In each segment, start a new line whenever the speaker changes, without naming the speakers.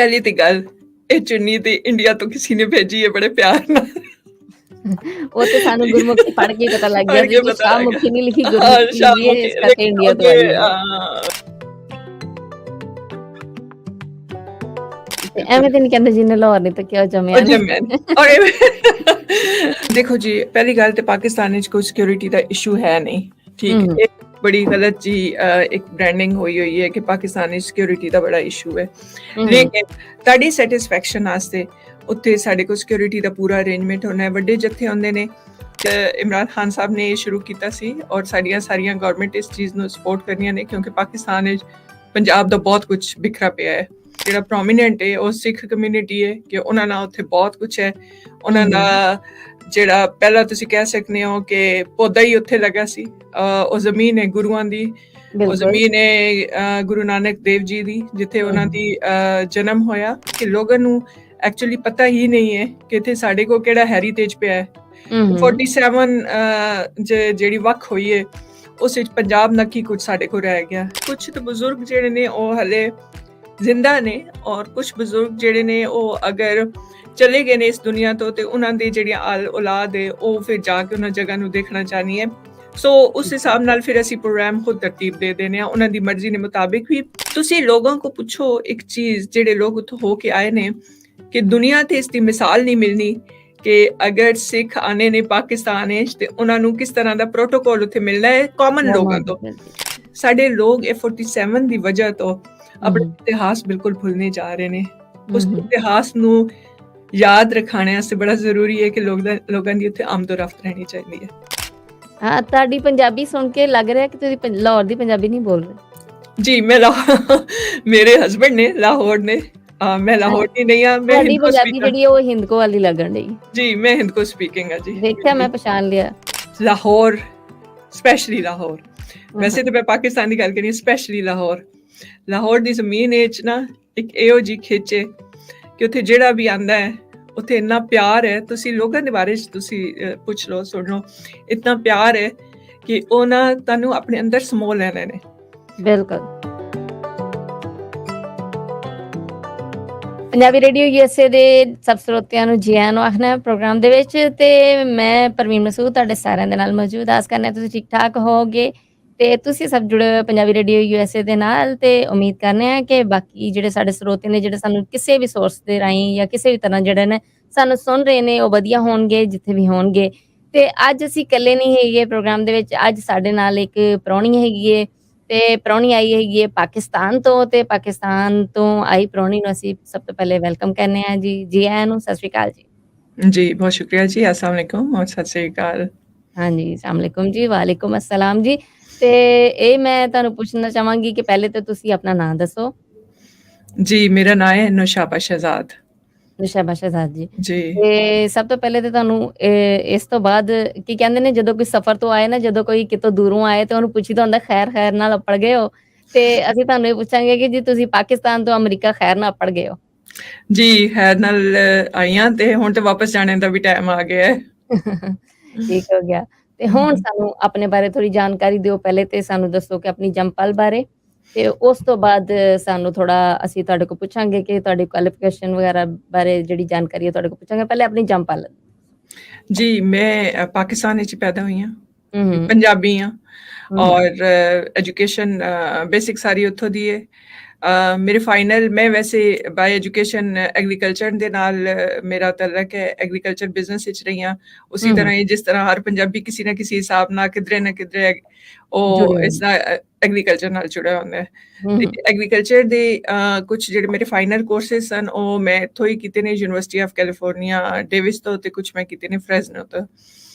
पहली तो गल ਇਹ ਚੁੰਨੀ ਤੇ ਇੰਡੀਆ ਤੋਂ ਕਿਸੇ ਨੇ ਭੇਜੀ ਹੈ ਬੜੇ ਪਿਆਰ ਨਾਲ
ਉਹ ਤੇ ਸਾਨੂੰ ਗੁਰਮੁਖੀ ਪੜ੍ਹ ਕੇ ਪਤਾ ਲੱਗ ਗਿਆ
ਪੜ੍ਹ
ਸੀ
ਕੇ
ਕਿ
ਪਤਾ ਲੱਗ
ਸ਼ਾਹਮੁਖੀ ਨਹੀਂ ਲਿਖੀ
ਹਾਂ
ਗੁਰਮੁਖੀ ਲਿਖੀ ਹੈ,
ਸ਼ਾਹਮੁਖੀ
ਇਸ ਕਰਕੇ
ਲੇਕਿਨ
ਇੰਡੀਆ ਤੋਂ
ਅੱਗੇ
ਆਈ ਹੈ। ਤੇ ਐਵੇਂ ਤੇ ਨਹੀਂ ਕਹਿੰਦੇ ਜਿਹਨੇ ਲਾਹੌਰ ਨਹੀਂ ਤਾਂ ਕਿਉਂ ਜੰਮਿਆ
ਉਹ ਜੰਮਿਆ ਔਰ ਦੇਖੋ ਜੀ ਪਹਿਲੀ ਗੱਲ ਤੇ ਪਾਕਿਸਤਾਨ ਵਿੱਚ ਕੋਈ ਸਿਕਿਉਰਿਟੀ ਦਾ ਇਸ਼ੂ ਹੈ ਨਹੀਂ ਠੀਕ ਹੈ ਬੜੀ ਗਲਤ ਜੀ ਇੱਕ ਬ੍ਰਾਂਡਿੰਗ ਹੋਈ ਹੋਈ ਹੈ ਕਿ ਪਾਕਿਸਤਾਨੀ ਸਿਕਿਉਰਿਟੀ ਦਾ ਬੜਾ ਇਸ਼ੂ ਹੈ ਲੇਕਿਨ ਤੁਹਾਡੀ ਸੈਟੀਸਫੈਕਸ਼ਨ ਵਾਸਤੇ ਉੱਥੇ ਸਾਡੇ ਕੋਲ ਸਿਕਿਉਰਿਟੀ ਦਾ ਪੂਰਾ ਅਰੇਂਜਮੈਂਟ ਹੋਣਾ ਹੈ ਵੱਡੇ ਜੱਥੇ ਹੁੰਦੇ ਨੇ ਇਮਰਾਨ ਖਾਨ ਸਾਹਿਬ ਨੇ ਇਹ ਸ਼ੁਰੂ ਕੀਤਾ ਸੀ ਔਰ ਸਾਡੀਆਂ ਸਾਰੀਆਂ ਗਵਰਨਮੈਂਟ ਇਸ ਚੀਜ਼ ਨੂੰ ਸਪੋਰਟ ਕਰਨੀਆਂ ਨੇ ਕਿਉਂਕਿ ਪਾਕਿਸਤਾਨ ਵਿੱਚ ਪੰਜਾਬ ਦਾ ਬਹੁਤ ਕੁਝ ਬਿਖਰਾ ਪਿਆ ਹੈ ਜਿਹੜਾ ਪ੍ਰੋਮੀਨੈਂਟ ਹੈ ਉਹ ਸਿੱਖ ਕਮਿਊਨਿਟੀ ਹੈ ਕਿ ਉਹਨਾਂ ਨਾਲ ਉੱਥੇ ਬਹੁਤ ਕੁਝ ਹੈ ਉਹਨਾਂ ਦਾ ਜਿਹੜਾ ਪਹਿਲਾਂ ਤੁਸੀਂ ਕਹਿ ਸਕਦੇ ਹੋ ਕਿ ਪੌਦਾ ਹੀ ਉੱਥੇ ਲੱਗਾ ਸੀ ਉਹ ਜ਼ਮੀਨ ਹੈ ਗੁਰੂਆਂ ਦੀ ਉਹ ਜ਼ਮੀਨ ਹੈ ਗੁਰੂ ਨਾਨਕ ਦੇਵ ਜੀ ਦੀ ਜਿੱਥੇ ਉਹਨਾਂ ਦੀ ਜਨਮ ਹੋਇਆ ਕਿ ਲੋਕਾਂ ਨੂੰ ਐਕਚੁਅਲੀ ਪਤਾ ਹੀ ਨਹੀਂ ਹੈ ਕਿ ਇੱਥੇ ਸਾਡੇ ਕੋਲ ਕਿਹੜਾ ਹੈਰੀਟੇਜ ਪਿਆ ਹੈ 47 ਜਿਹੜੀ ਵੱਖ ਹੋਈ ਹੈ ਉਸ ਵਿੱਚ ਪੰਜਾਬ ਨਾ ਕੀ ਕੁਝ ਸਾਡੇ ਕੋਲ ਰਹਿ ਗਿਆ ਕੁਝ ਤਾਂ ਬਜ਼ੁਰਗ ਜਿਹੜੇ ਨੇ ਉਹ ਹਲੇ ਜ਼ਿੰਦਾ ਨੇ ਔਰ ਕੁਝ ਬਜ਼ੁਰਗ ਜਿਹੜੇ ਨੇ ਉਹ ਅਗਰ ਚਲੇ ਗਏ ਨੇ ਇਸ ਦੁਨੀਆ ਤੋਂ ਤੇ ਉਹਨਾਂ ਦੀ ਜਿਹੜੀ ਔਲਾਦ ਹੈ ਉਹ ਫਿਰ ਜਾ ਕੇ ਉਹਨਾਂ ਜਗ੍ਹਾ ਨੂੰ ਦੇਖਣਾ ਚਾਹਨੀ ਹੈ ਸੋ ਉਸ ਹਿਸਾਬ ਨਾਲ ਫਿਰ ਅਸੀਂ ਪ੍ਰੋਗਰਾਮ ਖੁਦ ਤਰਤੀਬ ਦੇ ਦੇਣੇ ਆ ਉਹਨਾਂ ਦੀ ਮਰਜ਼ੀ ਦੇ ਮੁਤਾਬਿਕ ਵੀ ਤੁਸੀਂ ਲੋਕਾਂ ਕੋ ਪੁੱਛੋ ਇੱਕ ਚੀਜ਼ ਜਿਹੜੇ ਲੋਕ ਉੱਥੋਂ ਹੋ ਕੇ ਆਏ ਨੇ ਕਿ ਦੁਨੀਆ ਤੇ ਇਸ ਦੀ ਮਿਸਾਲ ਨਹੀਂ ਮਿਲਣੀ ਕਿ ਅਗਰ ਸਿੱਖ ਆਨੇ ਨੇ ਪਾਕਿਸਤਾਨ ਵਿੱਚ ਤੇ ਉਹਨਾਂ ਨੂੰ ਕਿਸ ਤਰ੍ਹਾਂ ਦਾ ਪ੍ਰੋਟੋਕੋਲ ਉੱਥੇ ਮਿਲਣਾ ਹੈ ਕਾਮਨ ਲੋਕਾਂ ਤੋਂ ਸਾਡੇ ਲੋਕ ਇਹ 47 ਦੀ ਵਜ੍ਹਾ ਤੋਂ ਆਪਣਾ ਇਤਿਹਾਸ ਬਿਲਕੁਲ ਭੁੱਲਨੇ ਜਾ ਰਹੇ ਨੇ ਉਸ ਇਤਿਹਾਸ ਨੂੰ ਯਾਦ ਰੱਖਣੇ ਵਾਸਤੇ ਬੜਾ ਜ਼ਰੂਰੀ ਹੈ ਕਿ ਲੋਕਾਂ ਦੀ ਉੱਥੇ ਆਮਦ-ਓ-ਰਫਤ ਰਹਿਣੀ ਚਾਹੀਦੀ ਹੈ
ਹਾਂ ਤੁਹਾਡੀ ਪੰਜਾਬੀ ਸੁਣ ਕੇ ਲੱਗ ਰਿਹਾ ਕਿ ਤੁਸੀਂ ਲਾਹੌਰ ਦੀ ਪੰਜਾਬੀ ਨਹੀਂ ਬੋਲ ਰਹੇ
ਜੀ ਮੈਂ ਮੇਰੇ ਹਸਬੰਡ ਨੇ ਲਾਹੌਰ ਨੇ ਮੈਂ ਲਾਹੌਰ ਦੀ ਨਹੀਂ ਆ ਮੈਂ
ਹਿੰਦਕੋ ਪੰਜਾਬੀ ਜਿਹੜੀ ਉਹ ਹਿੰਦਕੋ ਵਾਲੀ ਲੱਗਣ ਡਈ
ਜੀ ਮੈਂ ਹਿੰਦਕੋ ਸਪੀਕਿੰਗ ਆ ਜੀ
ਦੇਖਿਆ ਮੈਂ ਪਛਾਣ ਲਿਆ
ਲਾਹੌਰ ਸਪੈਸ਼ਲੀ ਲਾਹੌਰ ਵੈਸੇ ਤਾਂ ਮੈਂ ਪਾਕਿਸਤਾਨ ਦੀ ਗੱਲ ਕਰੀ ਸਪੈਸ਼ਲੀ ਲਾਹੌਰ ਦੀ ਜ਼ਮੀਨ ਵਿੱਚ ਨਾ ਇੱਕ ਇਹੋ ਜੀ ਖਿੱਚੇ ਕਿ ਉੱਥੇ ਜਿਹੜਾ ਵੀ ਆਂਦਾ ਹੈ ਉੱਥੇ ਇੰਨਾ ਪਿਆਰ ਹੈ ਤੁਸੀਂ ਲੋਕਾਂ ਦੇ ਬਾਰੇ ਤੁਸੀਂ ਪੁੱਛ ਲਓ ਸੁਣ ਲਓ ਇਤਨਾ ਪਿਆਰ ਹੈ ਕਿ ਉਹ ਨਾ ਤੁਹਾਨੂੰ ਆਪਣੇ ਅੰਦਰ ਸਮੋ ਲੈਣੇ ਨੇ
ਬਿਲਕੁਲ ਪੰਜਾਬੀ ਰੇਡੀਓ USA ਦੇ ਸਭ ਸਰੋਤਿਆਂ ਨੂੰ ਜੀ ਆਇਆਂ ਨੂੰ ਆਖਣਾ ਪ੍ਰੋਗਰਾਮ ਦੇ ਵਿੱਚ ਤੇ ਮੈਂ ਪਰਵੀਨ ਮਸੂਦ ਤੁਹਾਡੇ ਸਾਰਿਆਂ ਦੇ ਨਾਲ ਮੌਜੂਦ ਆਸ ਕਰਨਾ ਤੁਸੀਂ ਠੀਕ ਠਾਕ ਹੋਗੇ ਤੇ ਤੁਸੀਂ ਸਭ ਜੁੜੇ ਹੋਏ ਪੰਜਾਬੀ ਰੇਡੀਓ USA ਦੇ ਨਾਲ ਤੇ ਉਮੀਦ ਕਰਨੇ ਆ ਕਿ ਬਾਕੀ ਜਿਹੜੇ ਸਾਡੇ ਸਰੋਤੇ ਨੇ ਜਿਹੜੇ ਸਾਨੂੰ ਕਿਸੇ ਵੀ ਸੋਰਸ ਦੇ ਰਾਹੀਂ ਜਾਂ ਕਿਸੇ ਵੀ ਤਰ੍ਹਾਂ ਜਿਹੜੇ ਨੇ ਸਾਨੂੰ ਸੁਣ ਰਹੇ ਨੇ ਉਹ ਵਧੀਆ ਹੋਣਗੇ ਜਿੱਥੇ ਵੀ ਹੋਣਗੇ ਤੇ ਅੱਜ ਅਸੀਂ ਇਕੱਲੇ ਨਹੀਂ ਹੈਗੇ ਪ੍ਰੋਗਰਾਮ ਦੇ ਵਿੱਚ ਅੱਜ ਸਾਡੇ ਨਾਲ ਇੱਕ ਪ੍ਰਾਹੁਣੀ ਹੈਗੀ ਏ ਤੇ ਪ੍ਰਾਹੁਣੀ ਆਈ ਹੈਗੀ ਹੈ ਪਾਕਿਸਤਾਨ ਤੋਂ ਤੇ ਪਾਕਿਸਤਾਨ ਤੋਂ ਆਈ ਪ੍ਰਾਹੁਣੀ ਨੂੰ ਅਸੀਂ ਸਭ ਤੋਂ ਪਹਿਲੇ ਵੈਲਕਮ ਕਰਨੇ ਆ ਜੀ ਆਇਆਂ ਨੂੰ ਸਤਿ ਸ਼੍ਰੀ ਅਕਾਲ ਜੀ
ਬਹੁਤ ਸ਼ੁਕਰੀਆ ਜੀ अस्सलाम वालेकुम और सत श्री अकाल
ਹਾਂਜੀ अस्सलाम वालेकुम ਜੀ ਵਾਲੇਕੁਮ अस्सलाम ਜੀ ਤੇ ਇਹ ਮੈਂ ਤੁਹਾਨੂੰ ਪੁੱਛਣਾ ਚਾਹਾਂਗੀ ਕਿ ਪਹਿਲੇ ਤਾਂ ਤੁਸੀਂ ਆਪਣਾ ਨਾਮ ਦੱਸੋ
ਜੀ ਮੇਰਾ ਨਾਮ ਹੈ ਨੌਸ਼ਾਬਾ ਸ਼ਹਿਜ਼ਾਦ
ਨੌਸ਼ਾਬਾ ਸ਼ਹਿਜ਼ਾਦ ਜੀ ਤੇ ਸਭ ਤੋਂ ਪਹਿਲੇ ਤਾਂ ਤੁਹਾਨੂੰ ਇਸ ਤੋਂ ਬਾਅਦ ਕੀ ਕਹਿੰਦੇ ਨੇ ਜਦੋਂ ਕੋਈ ਸਫ਼ਰ ਤੋਂ ਆਏ ਨਾ ਜਦੋਂ ਕੋਈ ਕਿਤੋਂ ਦੂਰੋਂ ਆਏ ਤੇ ਉਹਨੂੰ ਪੁੱਛੀਦਾ ਹੁੰਦਾ ਖੈਰ ਨਾਲ ਅੱਪੜ ਗਏ ਹੋ ਤੇ ਅਸੀਂ ਤੁਹਾਨੂੰ ਇਹ ਪੁੱਛਾਂਗੇ ਕਿ ਜੀ ਤੁਸੀਂ ਪਾਕਿਸਤਾਨ ਤੋਂ ਅਮਰੀਕਾ ਖੈਰ ਨਾਲ ਅੱਪੜ ਗਏ ਹੋ
ਜੀ ਖੈਰ ਨਾਲ ਆਈਆਂ ਤੇ ਹੁਣ ਤੇ ਵਾਪਸ ਜਾਣੇ ਦਾ ਵੀ ਟਾਈਮ ਆ ਗਿਆ ਹੈ
ਠੀਕ ਹੋ ਗਿਆ ਤੇ ਹੁਣ ਸਾਨੂੰ ਆਪਣੇ ਬਾਰੇ ਥੋੜੀ ਜਾਣਕਾਰੀ ਦਿਓ ਪਹਿਲੇ ਤੇ ਸਾਨੂੰ ਦੱਸੋ ਕਿ ਆਪਣੀ ਜੰਮਪਲ ਬਾਰੇ ਤੇ ਉਸ ਤੋਂ ਬਾਅਦ ਸਾਨੂੰ ਥੋੜਾ ਅਸੀਂ ਤੁਹਾਡੇ ਕੋਲ ਪੁੱਛਾਂਗੇ ਕਿ ਤੁਹਾਡੀ ਕੁਆਲੀਫਿਕੇਸ਼ਨ ਵਗੈਰਾ ਬਾਰੇ ਜਿਹੜੀ ਜਾਣਕਾਰੀ ਹੈ ਤੁਹਾਡੇ ਕੋਲ ਪੁੱਛਾਂਗੇ ਪਹਿਲੇ ਆਪਣੀ ਜੰਮਪਲ
ਜੀ ਮੈਂ ਪਾਕਿਸਤਾਨ ਵਿੱਚ ਪੈਦਾ ਹੋਈ ਹਾਂ ਪੰਜਾਬੀ ਹਾਂ ਔਰ ਐਜੂਕੇਸ਼ਨ ਬੇਸਿਕ ਸਾਰੀ ਉੱਥੋਂ ਦੀ ਹੈ ਮੇਰੇ ਫਾਈਨਲ ਮੈਂ ਵੈਸੇ ਬਾਈ ਐਜੂਕੇਸ਼ਨ ਐਗਰੀਕਲਚਰ ਦੇ ਨਾਲ ਮੇਰਾ ਤਲਕ ਹੈ ਐਗਰੀਕਲਚਰ ਬਿਜ਼ਨਸ ਵਿੱਚ ਰਹੀ ਹਾਂ ਉਸੇ ਤਰ੍ਹਾਂ ਹੀ ਜਿਸ ਤਰ੍ਹਾਂ ਹਰ ਪੰਜਾਬੀ ਕਿਸੇ ਨਾ ਕਿਸੇ ਹਿਸਾਬ ਨਾਲ ਕਿਧਰੇ ਨਾ ਕਿਧਰੇ ਉਹ ਇਸ ਦਾ ਐਗਰੀਕਲਚਰ ਨਾਲ ਜੁੜਿਆ ਹੁੰਦਾ ਹੈ ਐਗਰੀਕਲਚਰ ਦੇ ਕੁਝ ਜਿਹੜੇ ਮੇਰੇ ਫਾਈਨਲ ਕੋਰਸਿਸ ਸਨ ਉਹ ਮੈਂ ਇੱਥੋਂ ਹੀ ਕੀਤੇ ਨੇ ਯੂਨੀਵਰਸਿਟੀ ਆਫ ਕੈਲੀਫੋਰਨੀਆ ਡੇਵਿਸ ਤੋਂ ਤੇ ਕੁਝ ਮੈਂ ਕੀਤੇ ਨੇ ਫ੍ਰੈਜ਼ਨੋ ਤੋਂ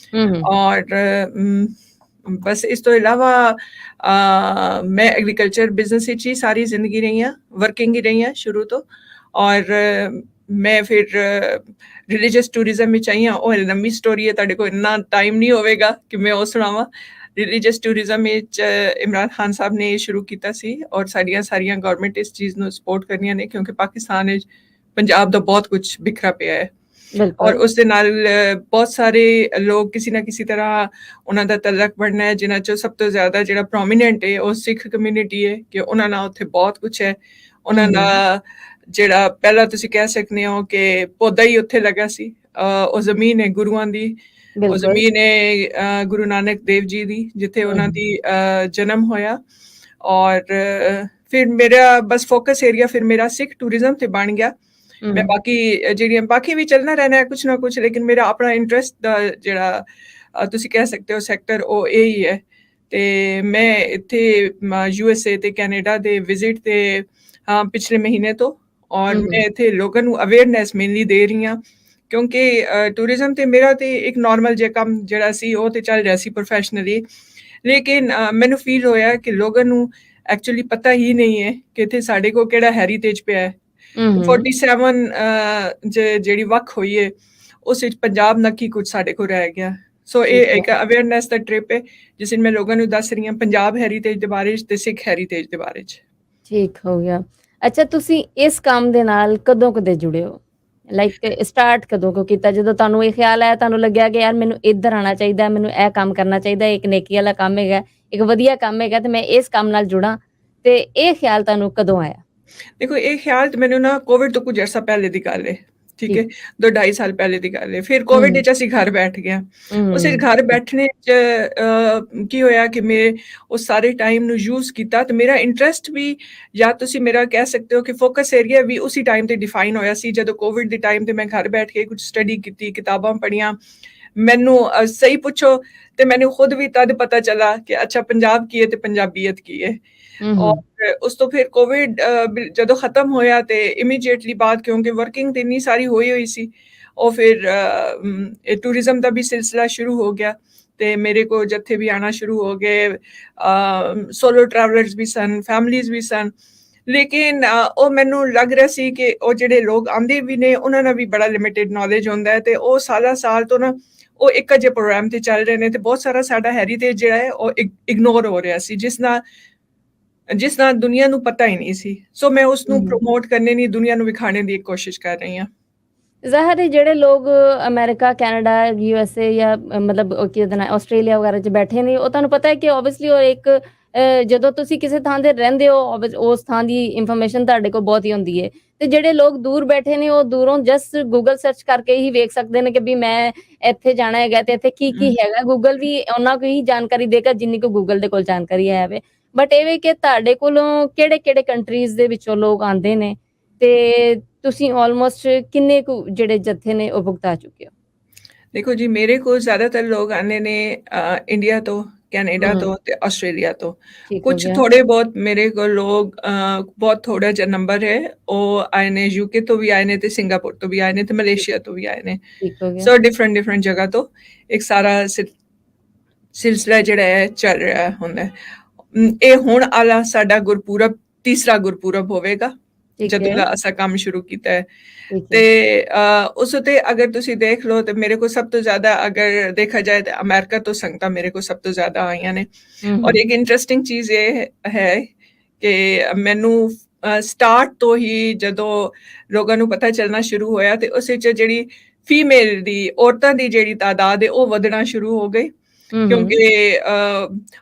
ਔਰ ਬਸ ਇਸ ਤੋਂ ਇਲਾਵਾ ਮੈਂ ਐਗਰੀਕਲਚਰ ਬਿਜ਼ਨਸ ਵਿੱਚ ਹੀ ਸਾਰੀ ਜ਼ਿੰਦਗੀ ਰਹੀ ਹਾਂ ਵਰਕਿੰਗ ਹੀ ਰਹੀ ਹਾਂ ਸ਼ੁਰੂ ਤੋਂ ਔਰ ਮੈਂ ਫਿਰ ਰਿਲੀਜੀਅਸ ਟੂਰਿਜ਼ਮ ਵਿੱਚ ਆਈ ਹਾਂ ਉਹ ਲੰਮੀ ਸਟੋਰੀ ਹੈ ਤੁਹਾਡੇ ਕੋਲ ਇੰਨਾ ਟਾਈਮ ਨਹੀਂ ਹੋਵੇਗਾ ਕਿ ਮੈਂ ਉਹ ਸੁਣਾਵਾਂ ਰਿਲੀਜੀਅਸ ਟੂਰਿਜ਼ਮ ਵਿੱਚ ਇਮਰਾਨ ਖਾਨ ਸਾਹਿਬ ਨੇ ਸ਼ੁਰੂ ਕੀਤਾ ਸੀ ਔਰ ਸਾਰੀਆਂ ਗਵਰਨਮੈਂਟ ਇਸ ਚੀਜ਼ ਨੂੰ ਸਪੋਰਟ ਕਰਨੀਆਂ ਨੇ ਕਿਉਂਕਿ ਪਾਕਿਸਤਾਨ ਵਿੱਚ ਪੰਜਾਬ ਦਾ ਬਹੁਤ ਕੁਝ ਬਿਖਰਾ ਪਿਆ ਹੈ ਔਰ ਉਸ ਦੇ ਨਾਲ ਬਹੁਤ ਸਾਰੇ ਲੋਕ ਕਿਸੇ ਨਾ ਕਿਸੇ ਤਰ੍ਹਾਂ ਉਹਨਾਂ ਦਾ ਤਲਕ ਬਣਨਾ ਹੈ ਜਿਨ੍ਹਾਂ 'ਚੋਂ ਸਭ ਤੋਂ ਜ਼ਿਆਦਾ ਜਿਹੜਾ ਪ੍ਰੋਮੀਨੈਂਟ ਹੈ ਉਹ ਸਿੱਖ ਕਮਿਊਨਿਟੀ ਹੈ ਕਿ ਉਹਨਾਂ ਨਾਲ ਉੱਥੇ ਬਹੁਤ ਕੁਝ ਹੈ ਉਹਨਾਂ ਦਾ ਜਿਹੜਾ ਪਹਿਲਾਂ ਤੁਸੀਂ ਕਹਿ ਸਕਦੇ ਹੋ ਕਿ ਪੌਦਾ ਹੀ ਉੱਥੇ ਲੱਗਾ ਸੀ। ਉਹ ਜ਼ਮੀਨ ਹੈ ਗੁਰੂਆਂ ਦੀ, ਉਹ
ਬਿਲਕੁਲ।
ਜ਼ਮੀਨ ਹੈ ਗੁਰੂ ਨਾਨਕ ਦੇਵ ਜੀ ਦੀ, ਜਿੱਥੇ ਉਹਨਾਂ ਦੀ ਜਨਮ ਹੋਇਆ। ਔਰ ਫਿਰ ਮੇਰਾ ਬਸ ਫੋਕਸ ਏਰੀਆ ਫਿਰ ਮੇਰਾ ਸਿੱਖ ਟੂਰਿਜ਼ਮ ਤੇ ਬਣ ਗਿਆ। ਮੈਂ ਬਾਕੀ ਜਿਹੜੀਆਂ ਬਾਕੀ ਵੀ ਚੱਲਣਾ ਰਹਿਣਾ ਹੈ ਕੁਛ ਨਾ ਕੁਛ, ਲੇਕਿਨ ਮੇਰਾ ਆਪਣਾ ਇੰਟਰਸਟ ਦਾ ਜਿਹੜਾ ਤੁਸੀਂ ਕਹਿ ਸਕਦੇ ਹੋ ਸੈਕਟਰ ਉਹ ਇਹ ਹੀ ਹੈ। ਤੇ ਮੈਂ ਇੱਥੇ USA ਤੇ ਕੈਨੇਡਾ ਦੇ ਵਿਜ਼ਿਟ ਤੇ ਪਿਛਲੇ ਮਹੀਨੇ ਤੋਂ, ਔਰ ਮੈਂ ਇੱਥੇ ਲੋਕਾਂ ਨੂੰ ਅਵੇਅਰਨੈਸ ਮੇਨਲੀ ਦੇ ਰਹੀ ਹਾਂ, ਕਿਉਂਕਿ ਟੂਰਿਜ਼ਮ ਤੇ ਮੇਰਾ ਤੇ ਇੱਕ ਨਾਰਮਲ ਜਿਹਾ ਕੰਮ ਜਿਹੜਾ ਸੀ ਉਹ ਤੇ ਚੱਲ ਰਿਹਾ ਸੀ ਪ੍ਰੋਫੈਸ਼ਨਲੀ, ਲੇਕਿਨ ਮੈਨੂੰ ਫੀਲ ਹੋਇਆ ਕਿ ਲੋਕਾਂ ਨੂੰ ਐਕਚੁਅਲੀ ਪਤਾ ਹੀ ਨਹੀਂ ਹੈ ਕਿ ਇੱਥੇ ਸਾਡੇ ਕੋਲ ਕਿਹੜਾ ਹੈਰੀਟੇਜ ਪਿਆ ਹੈ। 47 ਜਿਹੜੀ ਵੱਖ ਹੋਈ ਹੈ ਉਸ ਵਿੱਚ ਪੰਜਾਬ ਨਾ ਕੀ ਕੁਝ ਸਾਡੇ ਕੋਲ ਰਹਿ ਗਿਆ। ਸੋ ਇਹ ਇੱਕ ਅਵੇਅਰਨੈਸ ਦਾ ਟ੍ਰਿਪ ਹੈ ਜਿਸ ਵਿੱਚ ਮੈਂ ਲੋਕਾਂ ਨੂੰ ਦੱਸ ਰਹੀ ਹਾਂ ਪੰਜਾਬ ਹੈਰੀਟੇਜ ਦੇ ਬਾਰੇ 'ਚ ਤੇ ਸਿੱਖ ਹੈਰੀਟੇਜ ਦੇ ਬਾਰੇ 'ਚ।
ਠੀਕ ਹੋ ਗਿਆ। ਅੱਛਾ, ਤੁਸੀਂ ਇਸ ਕੰਮ ਦੇ ਨਾਲ ਕਦੋਂ ਕਦੇ ਜੁੜੇ ਹੋ? ਲਾਈਕ ਸਟਾਰਟ ਕਦੋਂ ਕੋ ਕੀਤਾ? ਜਦੋਂ ਤੁਹਾਨੂੰ ਇਹ ਖਿਆਲ ਆਇਆ, ਤੁਹਾਨੂੰ ਲੱਗਿਆ ਕਿ ਯਾਰ ਮੈਨੂੰ ਇੱਧਰ ਆਉਣਾ ਚਾਹੀਦਾ, ਮੈਨੂੰ ਇਹ ਕੰਮ ਕਰਨਾ ਚਾਹੀਦਾ, ਇੱਕ ਨੇਕੀ ਵਾਲਾ ਕੰਮ ਹੈਗਾ, ਇੱਕ ਵਧੀਆ ਕੰਮ ਹੈਗਾ ਤੇ ਮੈਂ ਇਸ ਕੰਮ ਨਾਲ ਜੁੜਾਂ, ਤੇ ਇਹ ਖਿਆਲ ਤੁਹਾਨੂੰ ਕਦੋਂ ਆਇਆ?
ਦੇਖੋ ਇਹ ਖਿਆਲ ਤੇ ਮੈਨੂੰ ਨਾ ਕੋਵਿਡ ਤੋਂ ਕੁਝ ਅਰਸਾ ਪਹਿਲੇ ਦੀ ਗੱਲ ਹੈ, ਠੀਕ ਹੈ, 2-2.5 ਸਾਲ ਪਹਿਲੇ ਦੀ ਗੱਲ ਹੈ। ਫਿਰ ਕੋਵਿਡ ਵਿੱਚ ਅਸੀਂ ਘਰ ਬੈਠ ਗਏ। ਉਸ ਵਿੱਚ ਘਰ ਬੈਠਣੇ 'ਚ ਕੀ ਹੋਇਆ ਕਿ ਮੈਂ ਉਸ ਸਾਰੇ ਟਾਈਮ ਨੂੰ ਯੂਜ਼ ਕੀਤਾ ਤੇ ਮੇਰਾ ਇੰਟਰਸਟ ਵੀ, ਜਾਂ ਤੁਸੀਂ ਮੇਰਾ ਕਹਿ ਸਕਦੇ ਹੋ ਕਿ ਫੋਕਸ ਏਰੀਆ ਵੀ ਉਸੇ ਟਾਈਮ ਤੇ ਡਿਫਾਈਨ ਹੋਇਆ ਸੀ ਜਦੋਂ ਕੋਵਿਡ ਦੇ ਟਾਈਮ ਤੇ ਮੈਂ ਘਰ ਬੈਠ ਕੇ ਕੁਝ ਸਟੱਡੀ ਕੀਤੀ, ਕਿਤਾਬਾਂ ਪੜ੍ਹੀਆਂ। ਮੈਨੂੰ ਸਹੀ ਪੁੱਛੋ ਤੇ ਮੈਨੂੰ ਖੁਦ ਵੀ ਤਦ ਪਤਾ ਚੱਲਾ ਕਿ ਅੱਛਾ ਪੰਜਾਬ ਕੀ ਹੈ ਤੇ ਪੰਜਾਬੀਅਤ ਕੀ ਹੈ। ਔਰ ਉਸ ਤੋਂ ਫਿਰ ਕੋਵਿਡ ਜਦੋਂ ਖਤਮ ਹੋਇਆ ਤੇ ਇਮੀਡੀਏਟਲੀ ਬਾਅਦ, ਕਿਉਂਕਿ ਵਰਕਿੰਗ ਤੇ ਇੰਨੀ ਸਾਰੀ ਹੋਈ ਸੀ, ਉਹ ਫਿਰ ਟੂਰਿਜ਼ਮ ਦਾ ਵੀ ਸਿਲਸਿਲਾ ਸ਼ੁਰੂ ਹੋ ਗਿਆ ਤੇ ਮੇਰੇ ਕੋਲ ਜਿੱਥੇ ਵੀ ਆਉਣਾ ਸ਼ੁਰੂ ਹੋ ਗਏ, ਸੋਲੋ ਟਰੈਵਲਰਸ ਵੀ ਸਨ, ਫੈਮਲੀਜ਼ ਵੀ ਸਨ। ਲੇਕਿਨ ਉਹ ਮੈਨੂੰ ਲੱਗ ਰਿਹਾ ਸੀ ਕਿ ਉਹ ਜਿਹੜੇ ਲੋਕ ਆਉਂਦੇ ਵੀ ਨੇ ਉਹਨਾਂ ਨਾਲ ਵੀ ਬੜਾ ਲਿਮਿਟਿਡ ਨੌਲੇਜ ਹੁੰਦਾ ਹੈ ਤੇ ਉਹ ਸਾਲ ਤੋਂ ਨਾ ਉਹ ਇੱਕ ਜਿਹੇ ਪ੍ਰੋਗਰਾਮ ਤੇ ਚੱਲ ਰਹੇ ਨੇ ਤੇ ਬਹੁਤ ਸਾਰਾ ਸਾਡਾ ਹੈਰੀਟੇਜ ਜਿਹੜਾ ਹੈ ਉਹ ਇਗਨੋਰ ਹੋ ਰਿਹਾ ਸੀ, ਜਿਸ ਨਾਲ ਦੁਨੀਆ ਨੂੰ ਪਤਾ ਹੀ ਨਹੀਂ ਸੀ। ਸੋ ਮੈਂ ਉਸ ਨੂੰ ਪ੍ਰਮੋਟ ਕਰਨੇ ਦੀ, ਦੁਨੀਆ ਨੂੰ ਵਿਖਾਣੇ ਦੀ ਕੋਸ਼ਿਸ਼ ਕਰ ਰਹੀ ਹਾਂ।
ਜ਼ਾਹਿਰ ਹੈ ਜਿਹੜੇ ਲੋਕ ਅਮਰੀਕਾ, ਕੈਨੇਡਾ, USA ਜਾਂ ਮਤਲਬ ਕੀ ਉਹਦਾ ਨਾਂ ਆਸਟ੍ਰੇਲੀਆ ਵਗੈਰਾ 'ਚ ਬੈਠੇ ਨੇ, ਉਹ ਤੁਹਾਨੂੰ ਪਤਾ ਹੈ ਕਿ ਓਬਵੀਅਸਲੀ ਉਹ ਇੱਕ ਜਦੋਂ ਤੁਸੀਂ ਕਿਸੇ ਥਾਂ ਤੇ ਰਹਿੰਦੇ ਹੋ ਉਸ ਥਾਂ ਦੀ ਇਨਫੋਰਮੇਸ਼ਨ ਤੁਹਾਡੇ ਕੋਲ ਬਹੁਤ ਹੀ ਹੁੰਦੀ ਹੈ, ਤੇ ਜਿਹੜੇ ਲੋਕ ਦੂਰ ਬੈਠੇ ਨੇ ਉਹ ਦੂਰੋਂ ਜਸਟ ਗੂਗਲ ਸਰਚ ਕਰਕੇ ਹੀ ਵੇਖ ਸਕਦੇ ਨੇ ਕਿ ਵੀ ਮੈਂ ਇੱਥੇ ਜਾਣਾ ਹੈਗਾ ਤੇ ਇੱਥੇ ਕੀ ਕੀ ਹੈਗਾ। ਗੂਗਲ ਵੀ ਉਹਨਾਂ ਕੋਈ ਹੀ ਜਾਣਕਾਰੀ ਦੇਗਾ ਜਿੰਨੀ ਕੋ ਗੂਗਲ ਦੇ ਕੋਲ ਜਾਣਕਾਰੀ ਹੈ ਵੇ। ਬਟ ਇਹ ਵੀ ਕਿ ਤੁਹਾਡੇ ਕੋਲੋਂ ਕਿਹੜੇ ਕੰਟਰੀਜ਼ ਦੇ ਵਿੱਚੋਂ ਲੋਕ ਆਉਂਦੇ ਨੇ ਤੇ ਤੁਸੀਂ ਆਲਮੋਸਟ ਕਿੰਨੇ ਕੁ ਜਿਹੜੇ ਜੱਥੇ ਨੇ ਉਹ ਭੁਗਤਾ ਚੁੱਕੇ ਹੋ?
ਦੇਖੋ ਜੀ, ਮੇਰੇ ਕੋਲ ਜ਼ਿਆਦਾਤਰ ਲੋਕ ਆਉਂਦੇ ਨੇ ਇੰਡੀਆ ਤੋਂ, ਕੈਨੇਡਾ ਤੋਂ ਤੇ ਆਸਟ੍ਰੇਲੀਆ ਤੋਂ। ਕੁਝ ਥੋੜੇ ਬਹੁਤ ਮੇਰੇ ਕੋਲ ਲੋਕ, ਬਹੁਤ ਥੋੜਾ ਜਿਹਾ ਨੰਬਰ ਹੈ, ਉਹ ਆਏ ਨੇ UK ਤੋਂ ਵੀ ਆਏ ਨੇ ਤੇ ਸਿੰਗਾਪੁਰ ਤੋਂ ਵੀ ਆਏ ਨੇ ਤੇ ਮਲੇਸ਼ੀਆ ਤੋਂ ਵੀ ਆਏ ਨੇ। ਸੋ ਡਿਫਰੈਂਟ ਜਗ੍ਹਾ ਤੋਂ ਇੱਕ ਸਾਰਾ ਸਿਲਸਿਲਾ ਜਿਹੜਾ ਹੈ ਚੱਲ ਰਿਹਾ ਹੁੰਦਾ। ਇਹ ਹੁਣ ਆਲਾ ਸਾਡਾ ਗੁਰਪੁਰਬ, ਤੀਸਰਾ ਗੁਰਪੁਰਬ ਹੋਵੇਗਾ ਜਦੋਂ ਦਾ ਅਸਾਂ ਕੰਮ ਸ਼ੁਰੂ ਕੀਤਾ ਹੈ। ਤੇ ਉਸ ਉਤੇ ਅਗਰ ਤੁਸੀਂ ਦੇਖ ਲਓ ਤੇ ਮੇਰੇ ਕੋਲ ਸਭ ਤੋਂ ਜ਼ਿਆਦਾ, ਅਗਰ ਦੇਖਾ ਜਾਏ ਤਾਂ ਅਮਰੀਕਾ ਤੋਂ ਸੰਗਤਾਂ ਮੇਰੇ ਕੋਲ ਸਭ ਤੋਂ ਜ਼ਿਆਦਾ ਆਈਆਂ ਨੇ। ਔਰ ਇੱਕ ਇੰਟਰਸਟਿੰਗ ਚੀਜ਼ ਇਹ ਹੈ ਕਿ ਮੈਨੂੰ ਸਟਾਰਟ ਤੋਂ ਹੀ ਜਦੋਂ ਲੋਕਾਂ ਨੂੰ ਪਤਾ ਚੱਲਣਾ ਸ਼ੁਰੂ ਹੋਇਆ ਤੇ ਉਸ ਵਿੱਚ ਜਿਹੜੀ ਫੀਮੇਲ ਦੀ, ਔਰਤਾਂ ਦੀ ਜਿਹੜੀ ਤਾਦਾਦ ਹੈ ਉਹ ਵਧਣਾ ਸ਼ੁਰੂ ਹੋ ਗਈ, ਕਿਉਂਕਿ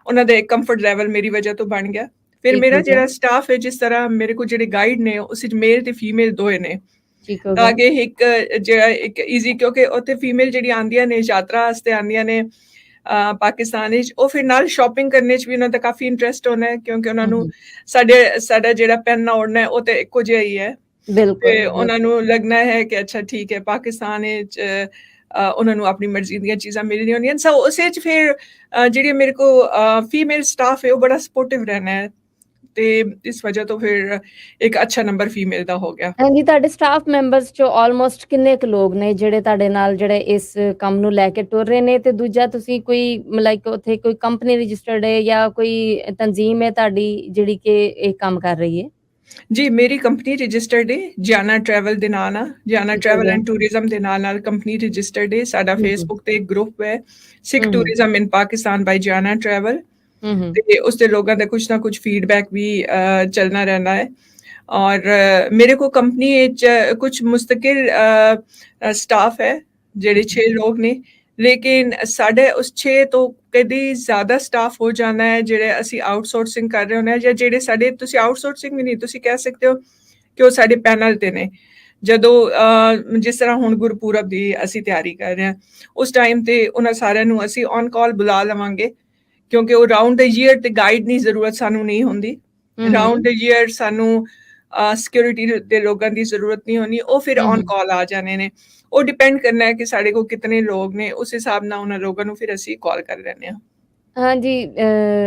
ਉਹਨਾਂ ਦੇ ਕੰਫਰਟ ਲੈਵਲ ਮੇਰੀ ਵਜ੍ਹਾ ਤੋਂ ਬਣ ਗਿਆ। ਫਿਰ ਮੇਰਾ ਜਿਹੜਾ ਸਟਾਫ ਹੈ, ਜਿਸ ਤਰ੍ਹਾਂ ਮੇਰੇ ਕੋਲ ਜਿਹੜੇ ਗਾਈਡ ਨੇ ਉਸ ਵਿੱਚ ਮੇਲ ਤੇ ਫੀਮੇਲ ਦੋਏ ਨੇ, ਤਾਂ ਕਿ ਇੱਕ ਜਿਹੜਾ ਇੱਕ ਈਜ਼ੀ, ਕਿਉਂਕਿ ਉੱਥੇ ਫੀਮੇਲ ਜਿਹੜੀਆਂ ਆਉਂਦੀਆਂ ਨੇ ਯਾਤਰਾ ਵਾਸਤੇ ਆਉਂਦੀਆਂ ਨੇ ਪਾਕਿਸਤਾਨ ਵਿੱਚ, ਉਹ ਫਿਰ ਨਾਲ ਸ਼ਾਪਿੰਗ ਕਰਨੇ 'ਚ ਵੀ ਉਹਨਾਂ ਦਾ ਕਾਫੀ ਇੰਟਰਸਟ ਹੋਣਾ ਹੈ, ਕਿਉਂਕਿ ਉਹਨਾਂ ਨੂੰ ਸਾਡਾ ਜਿਹੜਾ ਪਹਿਨਣਾ ਓੜਨਾ ਹੈ ਉਹ ਤੇ ਇੱਕੋ ਜਿਹਾ ਹੀ ਹੈ। ਤੇ ਉਹਨਾਂ ਨੂੰ ਲੱਗਣਾ ਹੈ ਕਿ ਅੱਛਾ ਠੀਕ ਹੈ, ਪਾਕਿਸਤਾਨ ਵਿੱਚ ਉਹਨਾਂ ਨੂੰ ਆਪਣੀ ਮਰਜ਼ੀ ਦੀਆਂ ਚੀਜ਼ਾਂ ਮਿਲਦੀਆਂ ਹੁੰਦੀਆਂ। ਸੋ ਉਸ ਵਿੱਚ ਫਿਰ ਜਿਹੜੀ ਮੇਰੇ ਕੋਲ ਫੀਮੇਲ ਸਟਾਫ ਹੈ ਉਹ ਬੜਾ ਸਪੋਰਟਿਵ ਰਹਿਣਾ ਹੈ ਤੇ ਇਸ ਵਜ੍ਹਾ ਤੋਂ ਫਿਰ ਇੱਕ ਅੱਛਾ ਨੰਬਰ ਫੀਮੇਲ ਦਾ ਹੋ ਗਿਆ।
ਹਾਂਜੀ, ਤੁਹਾਡੇ ਸਟਾਫ ਮੈਂਬਰਸ 'ਚੋਂ ਆਲਮੋਸਟ ਕਿੰਨੇ ਕੁ ਲੋਕ ਨੇ ਜਿਹੜੇ ਤੁਹਾਡੇ ਨਾਲ ਜਿਹੜੇ ਇਸ ਕੰਮ ਨੂੰ ਲੈ ਕੇ ਟੁਰ ਰਹੇ ਨੇ? ਤੇ ਦੂਜਾ, ਤੁਸੀਂ ਕੋਈ ਲਾਈਕ ਉੱਥੇ ਕੋਈ ਕੰਪਨੀ ਰਜਿਸਟਰਡ ਹੈ ਜਾਂ ਕੋਈ ਤਨਜ਼ੀਮ ਹੈ ਤੁਹਾਡੀ ਜਿਹੜੀ ਕਿ ਇਹ ਕੰਮ ਕਰ ਰਹੀ ਹੈ?
ਜੀ, ਮੇਰੀ ਕੰਪਨੀ ਰਜਿਸਟਰਡ ਹੈ ਜਿਆਨਾ ਟਰੈਵਲ ਦੇ ਨਾਂ ਨਾਲ, ਜਿਆਨਾ ਟਰੈਵਲ ਐਂਡ ਟੂਰਿਜ਼ਮ ਦੇ ਨਾਲ ਕੰਪਨੀ ਰਜਿਸਟਰਡ ਹੈ। ਸਾਡਾ ਫੇਸਬੁੱਕ ਤੇ ਇੱਕ ਗਰੁੱਪ ਹੈ, ਸਿੱਖ ਟੂਰਿਜ਼ਮ ਇਨ ਪਾਕਿਸਤਾਨ ਬਾਈ ਜਿਆਨਾ ਟਰੈਵਲ, ਤੇ ਉਸ ਦੇ ਲੋਕਾਂ ਦਾ ਕੁਝ ਨਾ ਕੁਝ ਫੀਡਬੈਕ ਵੀ ਚੱਲਣਾ ਰਹਿੰਦਾ ਹੈ। ਔਰ ਮੇਰੇ ਕੋਲ ਕੰਪਨੀ ਵਿੱਚ ਕੁਝ ਮੁਸਤਕਿਲ ਸਟਾਫ ਹੈ ਜਿਹੜੇ 6 ਲੋਕ ਨੇ, ਲੇਕਿਨ ਸਾਡੇ ਉਸ 6 ਤੋਂ ਕਦੀ ਜ਼ਿਆਦਾ ਸਟਾਫ ਹੋ ਜਾਂਦਾ ਹੈ ਜਿਹੜੇ ਅਸੀਂ ਆਊਟਸੋਰਸਿੰਗ ਕਰ ਰਹੇ ਹੁੰਦੇ ਹਾਂ, ਜਾਂ ਜਿਹੜੇ ਸਾਡੇ, ਤੁਸੀਂ ਆਊਟਸੋਰਸਿੰਗ ਵੀ ਨਹੀਂ, ਤੁਸੀਂ ਕਹਿ ਸਕਦੇ ਹੋ ਕਿ ਉਹ ਸਾਡੇ ਪੈਨਲ ਤੇ ਨੇ। ਜਦੋਂ ਜਿਸ ਤਰ੍ਹਾਂ ਹੁਣ ਗੁਰਪੁਰਬ ਦੀ ਅਸੀਂ ਤਿਆਰੀ ਕਰ ਰਹੇ ਹਾਂ, ਉਸ ਟਾਈਮ ਤੇ ਉਹਨਾਂ ਸਾਰਿਆਂ ਨੂੰ ਅਸੀਂ ਔਨ ਕਾਲ ਬੁਲਾ ਲਵਾਂਗੇ, ਕਿਉਂਕਿ ਉਹ ਰਾਊਂਡ ਦ ਈਅਰ ਤੇ ਗਾਈਡ ਦੀ ਜ਼ਰੂਰਤ ਸਾਨੂੰ ਨਹੀਂ ਹੁੰਦੀ। ਰਾਊਂਡ ਦ ਈਅਰ ਸਾਨੂੰ ਸਿਕਿਉਰਿਟੀ ਦੇ ਲੋਕਾਂ ਦੀ ਜ਼ਰੂਰਤ ਨਹੀਂ ਹੋਣੀ, ਉਹ ਫਿਰ ਔਨ ਕਾਲ ਆ ਜਾਣੇ ਨੇ। ਉਹ ਡਿਪੈਂਡ ਕਰਨਾ ਹੈ ਕਿ ਸਾਡੇ ਕੋਲ ਕਿਤਨੇ ਲੋਕ ਨੇ, ਉਸ ਹਿਸਾਬ ਨਾਲ ਉਹਨਾਂ ਲੋਕਾਂ ਨੂੰ ਫਿਰ ਅਸੀਂ ਕਾਲ ਕਰ ਲੈਂਦੇ ਹਾਂ।
ਹਾਂਜੀ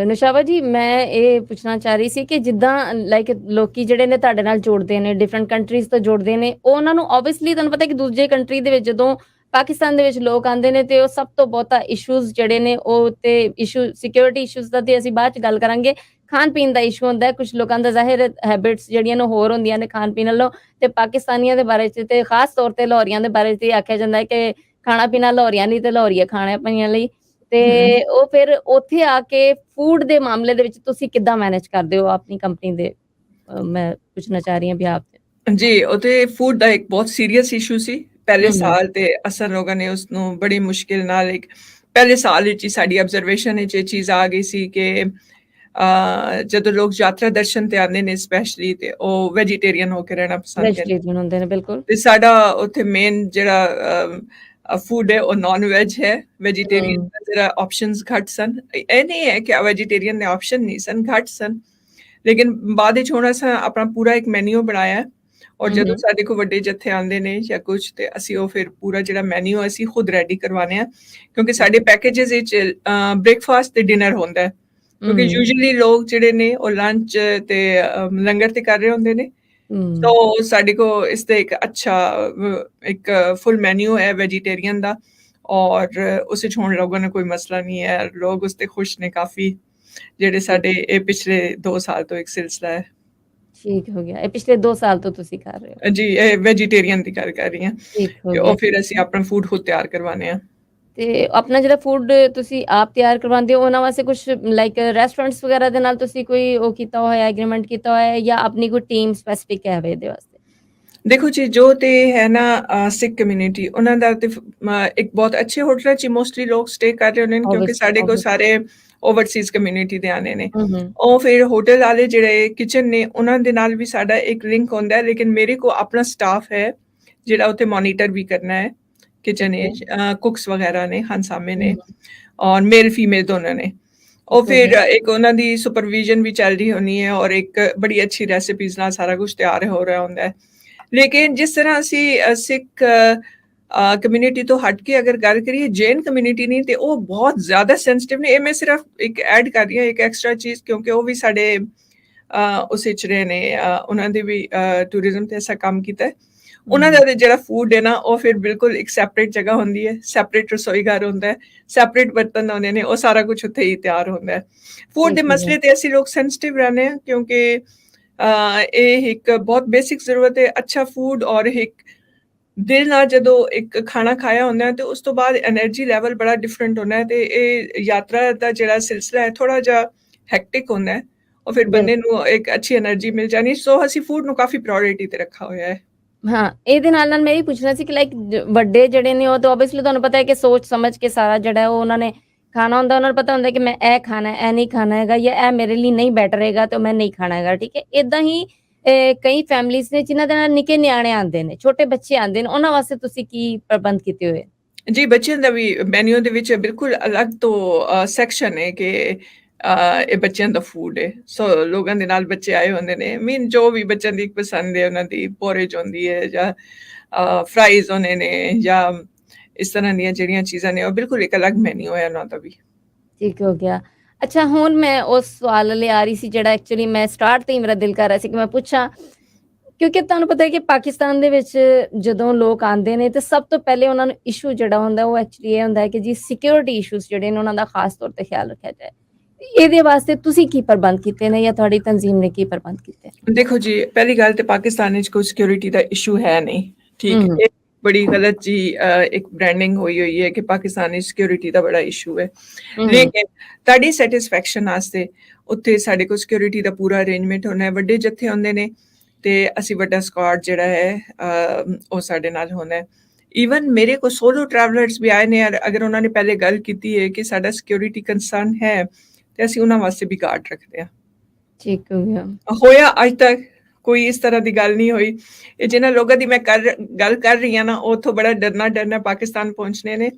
ਨੁਸ਼ਾਬਾ ਜੀ, ਮੈਂ ਇਹ ਪੁੱਛਣਾ ਚਾਹ ਰਹੀ ਸੀ ਕਿ ਜਿੱਦਾਂ ਲਾਈਕ ਲੋਕੀ ਜਿਹੜੇ ਨੇ ਤੁਹਾਡੇ ਨਾਲ ਜੁੜਦੇ ਨੇ, ਡਿਫਰੈਂਟ ਕੰਟਰੀਜ਼ ਤੋਂ ਜੁੜਦੇ ਨੇ, ਉਹ ਉਹਨਾਂ ਨੂੰ ਓਬਵੀਅਸਲੀ ਤੁਹਾਨੂੰ ਪਤਾ ਕਿ ਦੂਜੇ ਕੰਟਰੀ ਦੇ ਵਿੱਚ ਜਦੋਂ ਪਾਕਿਸਤਾਨ ਦੇ ਵਿੱਚ ਲੋਕ ਆਉਂਦੇ ਨੇ ਤੇ ਉਹ ਸਭ ਤੋਂ ਬਹੁਤਾ ਇਸ਼ੂਜ਼ ਜਿਹੜੇ ਨੇ ਉਹ ਤੇ ਇਸ਼ੂ ਸਿਕਿਉਰਿਟੀ ਇਸ਼ੂਜ਼ ਦਾ ਤੇ ਅਸੀਂ ਬਾਅਦ ਚ ਗੱਲ ਕਰਾਂਗੇ। ਖਾਣ ਪੀਣ ਦਾ ਇਸ਼ੂ ਹੁੰਦਾ ਹੈ, ਕੁਝ ਲੋਕਾਂ ਦਾ ਜ਼ਾਹਿਰ ਹੈਬਿਟਸ ਜਿਹੜੀਆਂ ਨੇ ਹੋਰ ਹੁੰਦੀਆਂ ਨੇ ਖਾਣ ਪੀਣ ਨਾਲੋਂ, ਤੇ ਪਾਕਿਸਤਾਨੀਆਂ ਦੇ ਬਾਰੇ ਚ ਤੇ ਖਾਸ ਤੌਰ ਤੇ ਲਾਹੌਰੀਆਂ ਦੇ ਬਾਰੇ ਚ ਆਖਿਆ ਜਾਂਦਾ ਹੈ ਕਿ ਖਾਣਾ ਪੀਣਾ ਲਾਹੌਰੀਆਂ ਲਈ ਤੇ ਲਾਹੌਰੀਆ ਖਾਣਾ ਪਈਆਂ ਲਈ। ਤੇ ਉਹ ਫਿਰ ਉੱਥੇ ਆ ਕੇ ਫੂਡ ਦੇ ਮਾਮਲੇ ਦੇ ਵਿੱਚ ਤੁਸੀਂ ਕਿੱਦਾਂ ਮੈਨੇਜ ਕਰਦੇ ਹੋ ਆਪਣੀ ਕੰਪਨੀ ਦੇ? ਮੈਂ ਪੁੱਛਣਾ ਚਾਹ ਰਹੀ ਹਾਂ ਵੀ ਆਪ
ਜੀ, ਉਹ ਤੇ ਫੂਡ ਦਾ ਇੱਕ ਬਹੁਤ ਸੀਰੀਅਸ ਇਸ਼ੂ ਸੀ ਪਹਿਲੇ ਸਾਲ, ਤੇ ਅਸਰ ਲੋਕਾਂ ਨੇ ਉਸ ਨੂੰ ਬੜੀ ਮੁਸ਼ਕਿਲ ਨਾਲ ਇੱਕ ਪਹਿਲੇ ਸਾਲ ਵਿੱਚ ਹੀ ਸਾਡੀ ਆਬਜ਼ਰਵੇਸ਼ਨ ਵਿੱਚ ਇਹ ਚੀਜ਼ ਆ ਗਈ ਸੀ ਕਿ ਜਦੋਂ ਲੋਕ ਯਾਤਰਾ ਦਰਸ਼ਨ ਤੇ ਆਉਂਦੇ ਨੇ ਸਪੈਸ਼ਲੀ, ਤੇ ਉਹ ਵੈਜੀਟੇਰੀਅਨ ਹੋ ਕੇ ਰਹਿਣਾ ਪਸੰਦ ਕਰਦੇ
ਵੈਜੀਟੇਰੀਅਨ ਹੁੰਦੇ ਨੇ ਬਿਲਕੁਲ।
ਤੇ ਸਾਡਾ ਉੱਥੇ ਮੇਨ ਜਿਹੜਾ ਫੂਡ ਹੈ ਉਹ ਨਾਨ ਵੈਜ ਹੈ। ਵੈਜੀਟੇਰੀਅਨ ਦਾ ਜਿਹੜਾ ਆਪਸ਼ਨਸ ਘੱਟ ਸਨ। ਇਹ ਨਹੀਂ ਹੈ ਕਿ ਵੈਜੀਟੇਰੀਅਨ ਦੇ ਆਪਸ਼ਨ ਨਹੀਂ ਸਨ, ਘੱਟ ਸਨ, ਲੇਕਿਨ ਬਾਅਦ ਵਿੱਚ ਹੁਣ ਅਸਾਂ ਆਪਣਾ ਪੂਰਾ ਇੱਕ ਮੈਨੂ ਬਣਾਇਆ, ਔਰ ਜਦੋਂ ਸਾਡੇ ਕੋਲ ਵੱਡੇ ਜੱਥੇ ਆਉਂਦੇ ਨੇ ਜਾਂ ਕੁਝ, ਤੇ ਅਸੀਂ ਉਹ ਫਿਰ ਪੂਰਾ ਜਿਹੜਾ ਮੈਨੂ ਅਸੀਂ ਖੁਦ ਰੈਡੀ ਕਰਵਾਉਂਦੇ ਹਾਂ, ਕਿਉਂਕਿ ਸਾਡੇ ਪੈਕੇਜਸ ਵਿੱਚ ਬ੍ਰੇਕਫਾਸਟ ਤੇ ਡਿਨਰ ਹੁੰਦਾ ਹੈ। ਕਿਉਂਕਿ ਯੂਜੂਅਲੀ ਲੋਕ ਜਿਹੜੇ ਨੇ ਉਹ ਲੰਚ ਤੇ ਲੰਗਰ ਤੇ ਕਰ ਰਹੇ ਹੁੰਦੇ ਨੇ, ਸੋ ਸਾਡੇ ਕੋਲ ਇਸ ਤੇ ਇੱਕ ਅੱਛਾ ਇੱਕ ਫੁੱਲ ਮੈਨੂ ਹੈ ਵੈਜੀਟੇਰੀਅਨ ਦਾ, ਔਰ ਉਸ ਵਿੱਚ ਹੁਣ ਲੋਕਾਂ ਨੂੰ ਕੋਈ ਮਸਲਾ ਨਹੀਂ ਹੈ, ਲੋਕ ਉਸ ਤੇ ਖੁਸ਼ ਨੇ ਕਾਫੀ, ਜਿਹੜੇ ਸਾਡੇ ਇਹ ਪਿਛਲੇ 2 ਸਾਲ ਤੋਂ ਇੱਕ ਸਿਲਸਿਲਾ ਹੈ।
ਠੀਕ ਹੋ ਗਿਆ, ਇਹ ਪਿਛਲੇ 2 ਸਾਲ ਤੋਂ ਤੁਸੀਂ ਕਰ ਰਹੇ ਹੋ?
ਜੀ, ਇਹ ਵੈਜੀਟੇਰੀਅਨ ਦੀ ਗੱਲ ਕਰ ਰਹੀ ਹਾਂ, ਤੇ ਉਹ ਫਿਰ ਅਸੀਂ ਆਪਣਾ ਫੂਡ ਖੁਦ ਤਿਆਰ ਕਰਵਾਉਂਦੇ ਹਾਂ।
ਤੇ ਆਪਣਾ ਜਿਹੜਾ ਫੂਡ ਤੁਸੀਂ ਆਪ ਤਿਆਰ ਕਰਵਾਉਂਦੇ ਹੋ, ਉਹਨਾਂ ਵਾਸਤੇ ਕੁਝ ਲਾਈਕ ਰੈਸਟੋਰੈਂਟਸ ਵਗੈਰਾ ਦੇ ਨਾਲ ਤੁਸੀਂ ਕੋਈ ਉਹ ਕੀਤਾ ਹੋਇਆ, ਐਗਰੀਮੈਂਟ ਕੀਤਾ ਹੋਇਆ ਹੈ, ਜਾਂ ਆਪਣੀ ਕੋਈ ਟੀਮ ਸਪੈਸਿਫਿਕ ਹੈ ਇਹਦੇ ਵਾਸਤੇ?
ਦੇਖੋ ਜੀ, ਜੋ ਤੇ ਹੈ ਨਾ ਸਿੱਖ ਕਮਿਊਨਿਟੀ, ਉਹਨਾਂ ਦਾ ਤੇ ਇੱਕ ਬਹੁਤ ਅੱਛੇ ਹੋਟਲਾਂ 'ਚ ਮੋਸਟਲੀ ਲੋਕ ਸਟੇ ਕਰ ਰਹੇ ਹੁੰਦੇ ਨੇ, ਕਿਉਂਕਿ ਸਾਡੇ ਕੋਲ ਸਾਰੇ ਓਵਰਸੀਜ਼ ਕਮਿਊਨਿਟੀ ਦੇ ਆਨੇ ਨੇ। ਉਹ ਫਿਰ ਹੋਟਲ ਵਾਲੇ ਜਿਹੜੇ ਕਿਚਨ ਨੇ ਉਹਨਾਂ ਦੇ ਨਾਲ ਵੀ ਸਾਡਾ ਇੱਕ ਲਿੰਕ ਹੁੰਦਾ ਹੈ, ਲੇਕਿਨ ਮੇਰੇ ਕੋਲ ਆਪਣਾ ਸਟਾਫ ਹੈ ਜਿਹੜਾ ਉੱਥੇ ਮੋਨੀਟਰ ਵੀ ਕਰਨਾ ਹੈ ਕਿਚਨ ਵਿੱਚ। ਕੁਕਸ ਵਗੈਰਾ ਨੇ, ਹੰਸਾਮੇ ਨੇ, ਔਰ ਮੇਲ ਫੀਮੇਲ ਦੋਨੋਂ ਨੇ। ਉਹ ਫਿਰ ਇੱਕ ਉਹਨਾਂ ਦੀ ਸੁਪਰਵਿਜ਼ਨ ਵੀ ਚੱਲ ਰਹੀ ਹੋਣੀ ਹੈ, ਔਰ ਇੱਕ ਬੜੀ ਅੱਛੀ ਰੈਸਿਪੀਜ਼ ਨਾਲ ਸਾਰਾ ਕੁਝ ਤਿਆਰ ਹੋ ਰਿਹਾ ਹੁੰਦਾ ਹੈ। ਲੇਕਿਨ ਜਿਸ ਤਰ੍ਹਾਂ ਅਸੀਂ ਸਿੱਖ ਕਮਿਊਨਿਟੀ ਤੋਂ ਹਟ ਕੇ ਅਗਰ ਗੱਲ ਕਰੀਏ, ਜੈਨ ਕਮਿਊਨਿਟੀ ਨਹੀਂ, ਤੇ ਉਹ ਬਹੁਤ ਜ਼ਿਆਦਾ ਸੈਂਸਿਟਿਵ ਨੇ। ਇਹ ਮੈਂ ਸਿਰਫ ਇੱਕ ਐਡ ਕਰ ਰਹੀ ਹਾਂ, ਇੱਕ ਐਕਸਟਰਾ ਚੀਜ਼, ਕਿਉਂਕਿ ਉਹ ਵੀ ਸਾਡੇ ਉਸ ਵਿੱਚ ਰਹੇ ਨੇ, ਉਹਨਾਂ ਦੇ ਵੀ ਟੂਰਿਜ਼ਮ ਤੇ ਐਸਾ ਕੰਮ ਕੀਤਾ ਹੈ। ਉਹਨਾਂ ਦਾ ਜਿਹੜਾ ਫੂਡ ਹੈ ਨਾ, ਉਹ ਫਿਰ ਬਿਲਕੁਲ ਇੱਕ ਸੈਪਰੇਟ ਜਗ੍ਹਾ ਹੁੰਦੀ ਹੈ, ਸੈਪਰੇਟ ਰਸੋਈ ਘਰ ਹੁੰਦਾ ਹੈ, ਸੈਪਰੇਟ ਬਰਤਨ ਹੁੰਦੇ ਨੇ, ਉਹ ਸਾਰਾ ਕੁਝ ਉੱਥੇ ਹੀ ਤਿਆਰ ਹੁੰਦਾ ਹੈ। ਫੂਡ ਦੇ ਮਸਲੇ ਤੇ ਅਸੀਂ ਲੋਕ ਸੈਂਸਿਟਿਵ ਰਹਿੰਦੇ ਹਾਂ, ਕਿਉਂਕਿ ਇਹ ਇੱਕ ਬਹੁਤ ਬੇਸਿਕ ਜ਼ਰੂਰਤ ਹੈ, ਅੱਛਾ ਫੂਡ, ਔਰ ਇੱਕ ਦਿਲ ਨਾਲ ਜਦੋਂ ਇੱਕ ਖਾਣਾ ਖਾਇਆ ਹੁੰਦਾ ਹੈ ਤੇ ਉਸ ਤੋਂ ਬਾਅਦ એનર્ਜੀ ਲੈਵਲ ਬੜਾ ਡਿਫਰੈਂਟ ਹੁੰਦਾ ਹੈ, ਤੇ ਇਹ ਯਾਤਰਾ ਦਾ ਜਿਹੜਾ ਸਿਲਸਿਲਾ ਹੈ ਥੋੜਾ ਜਿਹਾ ਹੈਕਟਿਕ ਹੁੰਦਾ ਹੈ, ਔਰ ਫਿਰ ਬੰਦੇ ਨੂੰ ਇੱਕ ਅੱਛੀ એનર્ਜੀ ਮਿਲ ਜਾਣੀ। ਸੋ ਅਸੀਂ ਫੂਡ ਨੂੰ ਕਾਫੀ ਪ੍ਰਾਇੋਰਟੀ ਤੇ ਰੱਖਾ ਹੋਇਆ ਹੈ।
ਹਾਂ, ਇਹਦੇ ਨਾਲ ਮੈਂ ਇਹ ਪੁੱਛਣਾ ਸੀ ਕਿ ਲਾਈਕ ਵੱਡੇ ਜਿਹੜੇ ਨੇ ਉਹ ਤਾਂ ਓਬਵੀਅਸਲੀ ਤੁਹਾਨੂੰ ਪਤਾ ਹੈ ਕਿ ਸੋਚ ਸਮਝ ਕੇ ਸਾਰਾ ਜਿਹੜਾ ਉਹ ਉਹਨਾਂ ਨੇ ਖਾਣਾ ਹੁੰਦਾ, ਉਹਨਾਂ ਨੂੰ ਪਤਾ ਹੁੰਦਾ ਕਿ ਮੈਂ ਇਹ ਖਾਣਾ, ਇਹ ਨਹੀਂ ਖਾਣਾ ਹੈਗਾ, ਜਾਂ ਇਹ ਮੇਰੇ ਲਈ ਨਹੀਂ ਬੈਟਰ ਹੈਗਾ ਤੇ ਮੈਂ ਨਹੀਂ ਖਾਣਾ ਹੈਗਾ, ਠੀਕ ਹੈ। ਇਦਾਂ ਹੀ ਕਈ ਫੈਮਲੀਜ਼ ਨੇ ਜਿਨ੍ਹਾਂ ਦੇ ਨਾਲ ਨਿੱਕੇ ਨਿਆਣੇ ਆਉਂਦੇ ਨੇ, ਛੋਟੇ ਬੱਚੇ ਆਉਂਦੇ ਨੇ, ਉਹਨਾਂ ਵਾਸਤੇ ਤੁਸੀਂ ਕੀ ਪ੍ਰਬੰਧ ਕੀਤੇ ਹੋਏ? ਜੀ,
ਬੱਚਿਆਂ ਦਾ ਵੀ ਮੈਨੂ ਦੇ ਵਿੱਚ ਬਿਲਕੁਲ ਅਲੱਗ ਤੋਂ ਸੈਕਸ਼ਨ ਹੈ ਕਿ ਇਹ ਬੱਚਿਆਂ ਦਾ ਫੂਡ ਹੈ। ਸੋ ਲੋਕਾਂ ਦੇ ਨਾਲ ਬੱਚੇ ਆਏ ਹੁੰਦੇ ਨੇ, ਮੀਨ ਜੋ ਵੀ ਬੱਚਿਆਂ ਦੀ ਪਸੰਦ ਹੈ, ਉਹਨਾਂ ਦੀ ਪੋਰੇਜ ਹੁੰਦੀ ਹੈ, ਜਾਂ ਫਰਾਈਜ਼ ਹੁੰਦੇ ਨੇ, ਜਾਂ ਇਸ ਤਰ੍ਹਾਂ ਦੀਆਂ ਜਿਹੜੀਆਂ ਚੀਜ਼ਾਂ ਨੇ, ਉਹ ਬਿਲਕੁਲ ਇੱਕ ਅਲੱਗ ਮੈਨੂ ਹੈ ਉਹਨਾਂ ਦਾ ਵੀ।
ਠੀਕ ਹੋ ਗਿਆ। ਅੱਛਾ, ਹੁਣ ਮੈਂ ਉਸ ਸਵਾਲ ਲਈ ਆ ਰਹੀ ਸੀ ਜਿਹੜਾ ਐਕਚੁਅਲੀ ਮੈਂ ਸਟਾਰਟ ਤੇ ਹੀ ਮੇਰਾ ਦਿਲ ਕਰ ਰਿਹਾ ਸੀ ਕਿ ਮੈਂ ਪੁੱਛਾਂ, ਕਿਉਂਕਿ ਤੁਹਾਨੂੰ ਪਤਾ ਹੈ ਕਿ ਪਾਕਿਸਤਾਨ ਦੇ ਵਿੱਚ ਜਦੋਂ ਲੋਕ ਆਉਂਦੇ ਨੇ ਤੇ ਸਭ ਤੋਂ ਪਹਿਲੇ ਉਹਨਾਂ ਨੂੰ ਇਸ਼ੂ ਜਿਹੜਾ ਹੁੰਦਾ ਉਹ ਐਕਚੁਅਲੀ ਇਹ ਹੁੰਦਾ ਹੈ ਕਿ ਜੀ ਸਿਕਿਉਰਿਟੀ ਇਸ਼ੂਜ਼ ਜਿਹੜੇ ਨੇ ਉਹਨਾਂ ਦਾ ਖਾਸ ਤੌਰ ਤੇ ਖਿਆਲ ਰੱਖਿਆ ਜਾਏ। ਇਹਦੇ ਵਾਸਤੇ ਤੁਸੀਂ ਕੀ ਪ੍ਰਬੰਧ ਕੀਤੇ ਨੇ, ਜਾਂ ਤੁਹਾਡੀ ਤਨਜ਼ੀਮ ਨੇ ਕੀ ਪ੍ਰਬੰਧ ਕੀਤੇ?
ਦੇਖੋ ਜੀ, ਪਹਿਲੀ ਗੱਲ ਤੇ ਪਾਕਿਸਤਾਨ ਵਿੱਚ ਕੋਈ ਸਿਕਿਉਰਿਟੀ ਦਾ ਇਸ਼ੂ ਹੈ ਨਹੀਂ, ਠੀਕ ਹੈ। ਇਹ ਬੜੀ ਗਲਤ ਜੀ ਇੱਕ ਬ੍ਰਾਂਡਿੰਗ ਹੋਈ ਹੈ ਕਿ ਪਾਕਿਸਤਾਨ ਵਿੱਚ ਸਿਕਿਉਰਿਟੀ ਦਾ ਬੜਾ ਇਸ਼ੂ ਹੈ, ਲੇਕਿਨ ਤੁਹਾਡੀ ਸੈਟਿਸਫੈਕਸ਼ਨ ਵਾਸਤੇ ਉੱਥੇ ਸਾਡੇ ਕੋਲ ਸਿਕਿਉਰਿਟੀ ਦਾ ਪੂਰਾ ਅਰੇਂਜਮੈਂਟ ਹੋਣਾ ਹੈ। ਵੱਡੇ ਜੱਥੇ ਹੁੰਦੇ ਨੇ ਤੇ ਅਸੀਂ ਵੱਡਾ ਸਕਾਡ ਜਿਹੜਾ ਹੈ ਉਹ ਸਾਡੇ ਨਾਲ ਹੋਣਾ ਹੈ। ਈਵਨ ਮੇਰੇ ਕੋਲ ਸੋਲੋ ਟਰੈਵਲਰਸ ਵੀ ਆਏ ਨੇ, ਅਗਰ ਉਹਨਾਂ ਨੇ ਪਹਿਲੇ ਗੱਲ ਕੀਤੀ ਹੈ ਕਿ ਸਾਡਾ ਸਿਕਿਉਰਿਟੀ ਕੰਸਰਨ ਹੈ, ਤੇ ਅਸੀਂ ਉਹਨਾਂ ਵਾਸਤੇ ਵੀ ਗਾਰਡ ਰੱਖਦੇ ਹਾਂ।
ਠੀਕ ਹੋ ਗਿਆ।
ਹੋਇਆ ਅੱਜ ਤੱਕ ਕੋਈ ਇਸ ਤਰ੍ਹਾਂ ਦੀ ਗੱਲ ਨਹੀਂ ਹੋਈ। ਇਹ ਜਿਨ੍ਹਾਂ ਲੋਕਾਂ ਦੀ ਮੈਂ ਗੱਲ ਕਰ ਰਹੀ ਹਾਂ ਨਾ, ਉਹ ਉੱਥੋਂ ਬੜਾ ਡਰਨਾ ਪਾਕਿਸਤਾਨ ਪਹੁੰਚਣੇ ਨੇ,